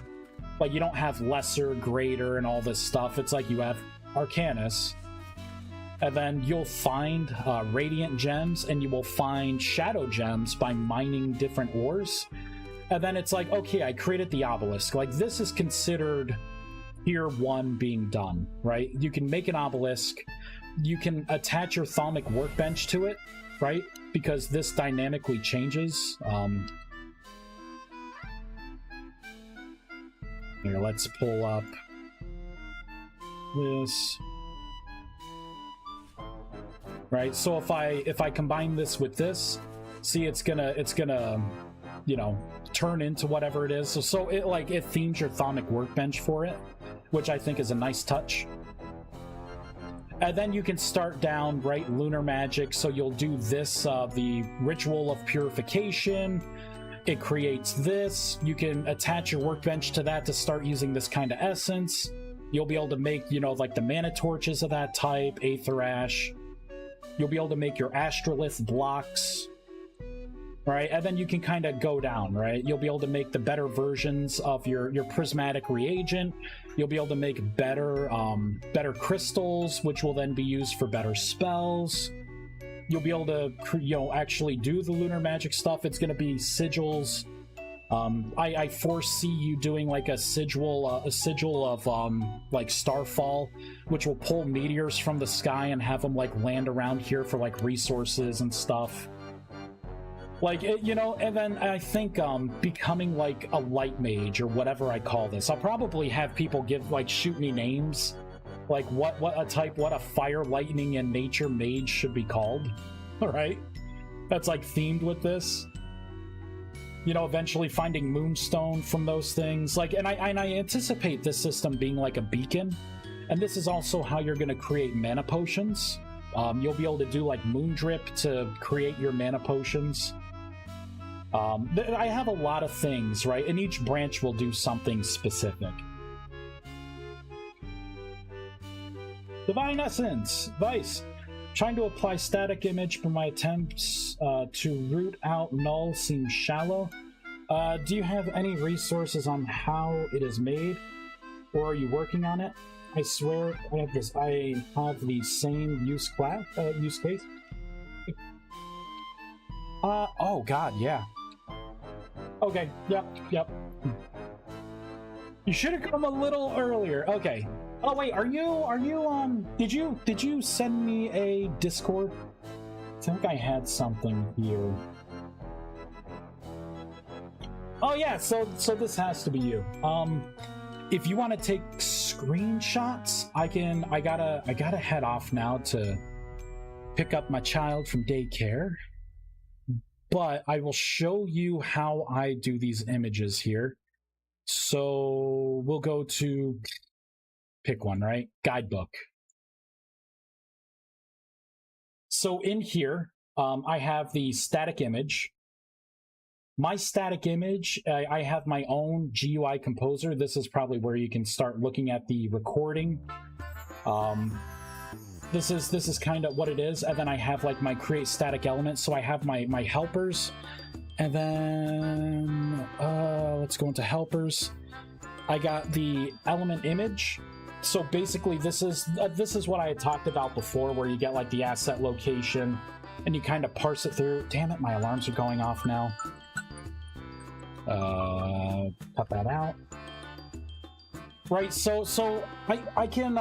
Like, you don't have lesser, greater, and all this stuff. It's like you have Arcanus. And then you'll find radiant gems, and you will find shadow gems by mining different ores. And then it's like, okay, I created the obelisk. Like, this is considered tier 1 being done, right? You can make an obelisk. You can attach your thaumic workbench to it, right? Because this dynamically changes. Here, let's pull up this. Right, so if I combine this with this, see, it's gonna you know, turn into whatever it is. So it themes your thaumic workbench for it, which I think is a nice touch. And then you can start down, right, lunar magic. So you'll do this, the ritual of purification. It creates this. You can attach your workbench to that to start using this kind of essence. You'll be able to make, you know, like the mana torches of that type, Aether Ash. You'll be able to make your astrolith blocks, right? And then you can kind of go down, right? You'll be able to make the better versions of your prismatic reagent. You'll be able to make better crystals, which will then be used for better spells. You'll be able to, you know, actually do the lunar magic stuff. It's going to be sigils. I foresee you doing like a sigil of like Starfall, which will pull meteors from the sky and have them like land around here for like resources and stuff. Like, you know, and then I think becoming like a light mage or whatever I call this. I'll probably have people shoot me names, like what a fire, lightning, and nature mage should be called. All right, that's like themed with this. You know, eventually finding moonstone from those things. Like, and I anticipate this system being like a beacon. And this is also how you're going to create mana potions. You'll be able to do like moon drip to create your mana potions. I have a lot of things, right? And each branch will do something specific. Divine Essence, Vice. Trying to apply static image, but my attempts to root out null seem shallow. Do you have any resources on how it is made, or are you working on it? I swear I have this. I have the same use case. Oh God, yeah. Okay, yep. You should have come a little earlier. Okay. Oh wait, are you did you send me a Discord? I think I had something here. Oh yeah, so this has to be you. If you want to take screenshots, I gotta head off now to pick up my child from daycare. But I will show you how I do these images here. So we'll go to pick one, right? Guidebook. So in here, I have the static image. My static image, I have my own GUI composer. This is probably where you can start looking at the recording. This is kind of what it is. And then I have like my create static elements. So I have my helpers. And then let's go into helpers. I got the element image. So basically this is what I had talked about before, where you get like the asset location and you kind of parse it through. Damn it, my alarms are going off now. Cut that out. Right, so I can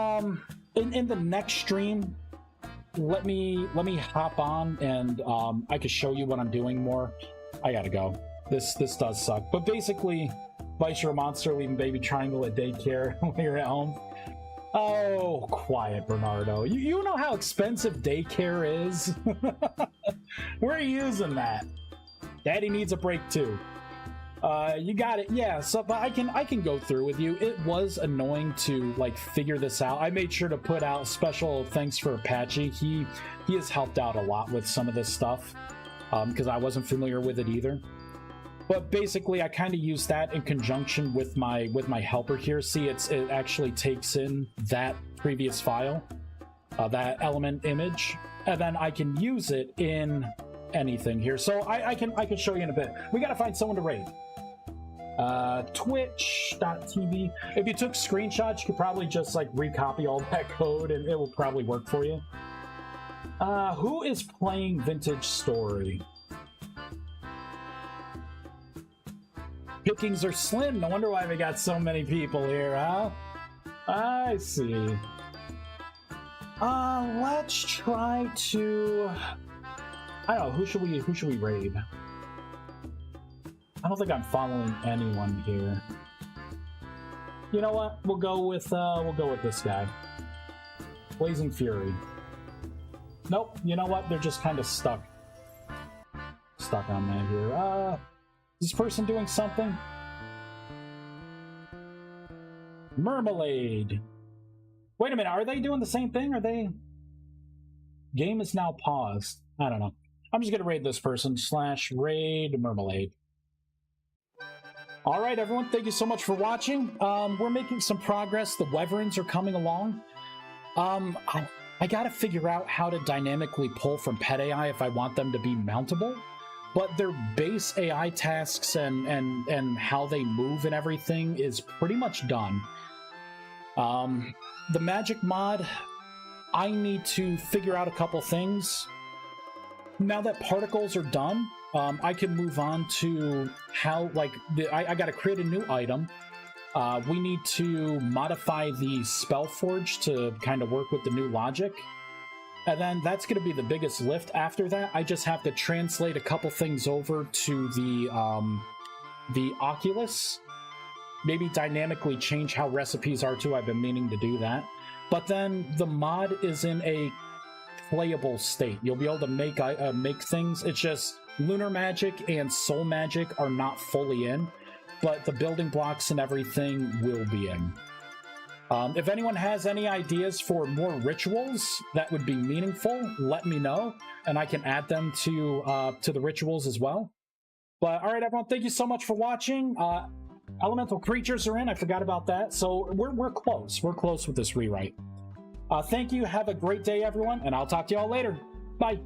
in the next stream, let me hop on and I can show you what I'm doing more. I gotta go. This does suck. But basically, Vice, you're a monster, leaving baby triangle at daycare when you're at home. Oh, quiet, Bernardo. You know how expensive daycare is? We're using that. Daddy needs a break too. You got it. Yeah, so but I can go through with you. It was annoying to like figure this out. I made sure to put out special thanks for Apache. He has helped out a lot with some of this stuff because I wasn't familiar with it either. But basically, I kind of use that in conjunction with my helper here. See, it actually takes in that previous file, that element image, and then I can use it in anything here. So I can show you in a bit. We gotta find someone to raid. Twitch.tv. If you took screenshots, you could probably just like recopy all that code and it will probably work for you. Who is playing Vintage Story? Pickings are slim. No wonder why we got so many people here, huh? I see. Let's try to... I don't know, who should we raid? I don't think I'm following anyone here. You know what? We'll go with this guy. Blazing Fury. Nope, you know what? They're just kind of stuck on that here. Is this person doing something? Marmalade. Wait a minute, are they doing the same thing? Are they... Game is now paused. I don't know. I'm just gonna raid this person. /raid Marmalade. Alright everyone, thank you so much for watching. We're making some progress. The Wyverns are coming along. I gotta figure out how to dynamically pull from pet AI if I want them to be mountable. But their base AI tasks and how they move and everything is pretty much done. The magic mod, I need to figure out a couple things. Now that particles are done, I can move on to how, like, I gotta create a new item. We need to modify the Spellforge to kind of work with the new logic. And then that's going to be the biggest lift. After that, I just have to translate a couple things over to the Oculus. Maybe dynamically change how recipes are too. I've been meaning to do that. But then the mod is in a playable state. You'll be able to make things. It's just Lunar Magic and Soul Magic are not fully in, but the building blocks and everything will be in. If anyone has any ideas for more rituals that would be meaningful, let me know, and I can add them to the rituals as well. But all right, everyone, thank you so much for watching. Elemental creatures are in. I forgot about that. So we're close. We're close with this rewrite. Thank you. Have a great day, everyone, and I'll talk to you all later. Bye.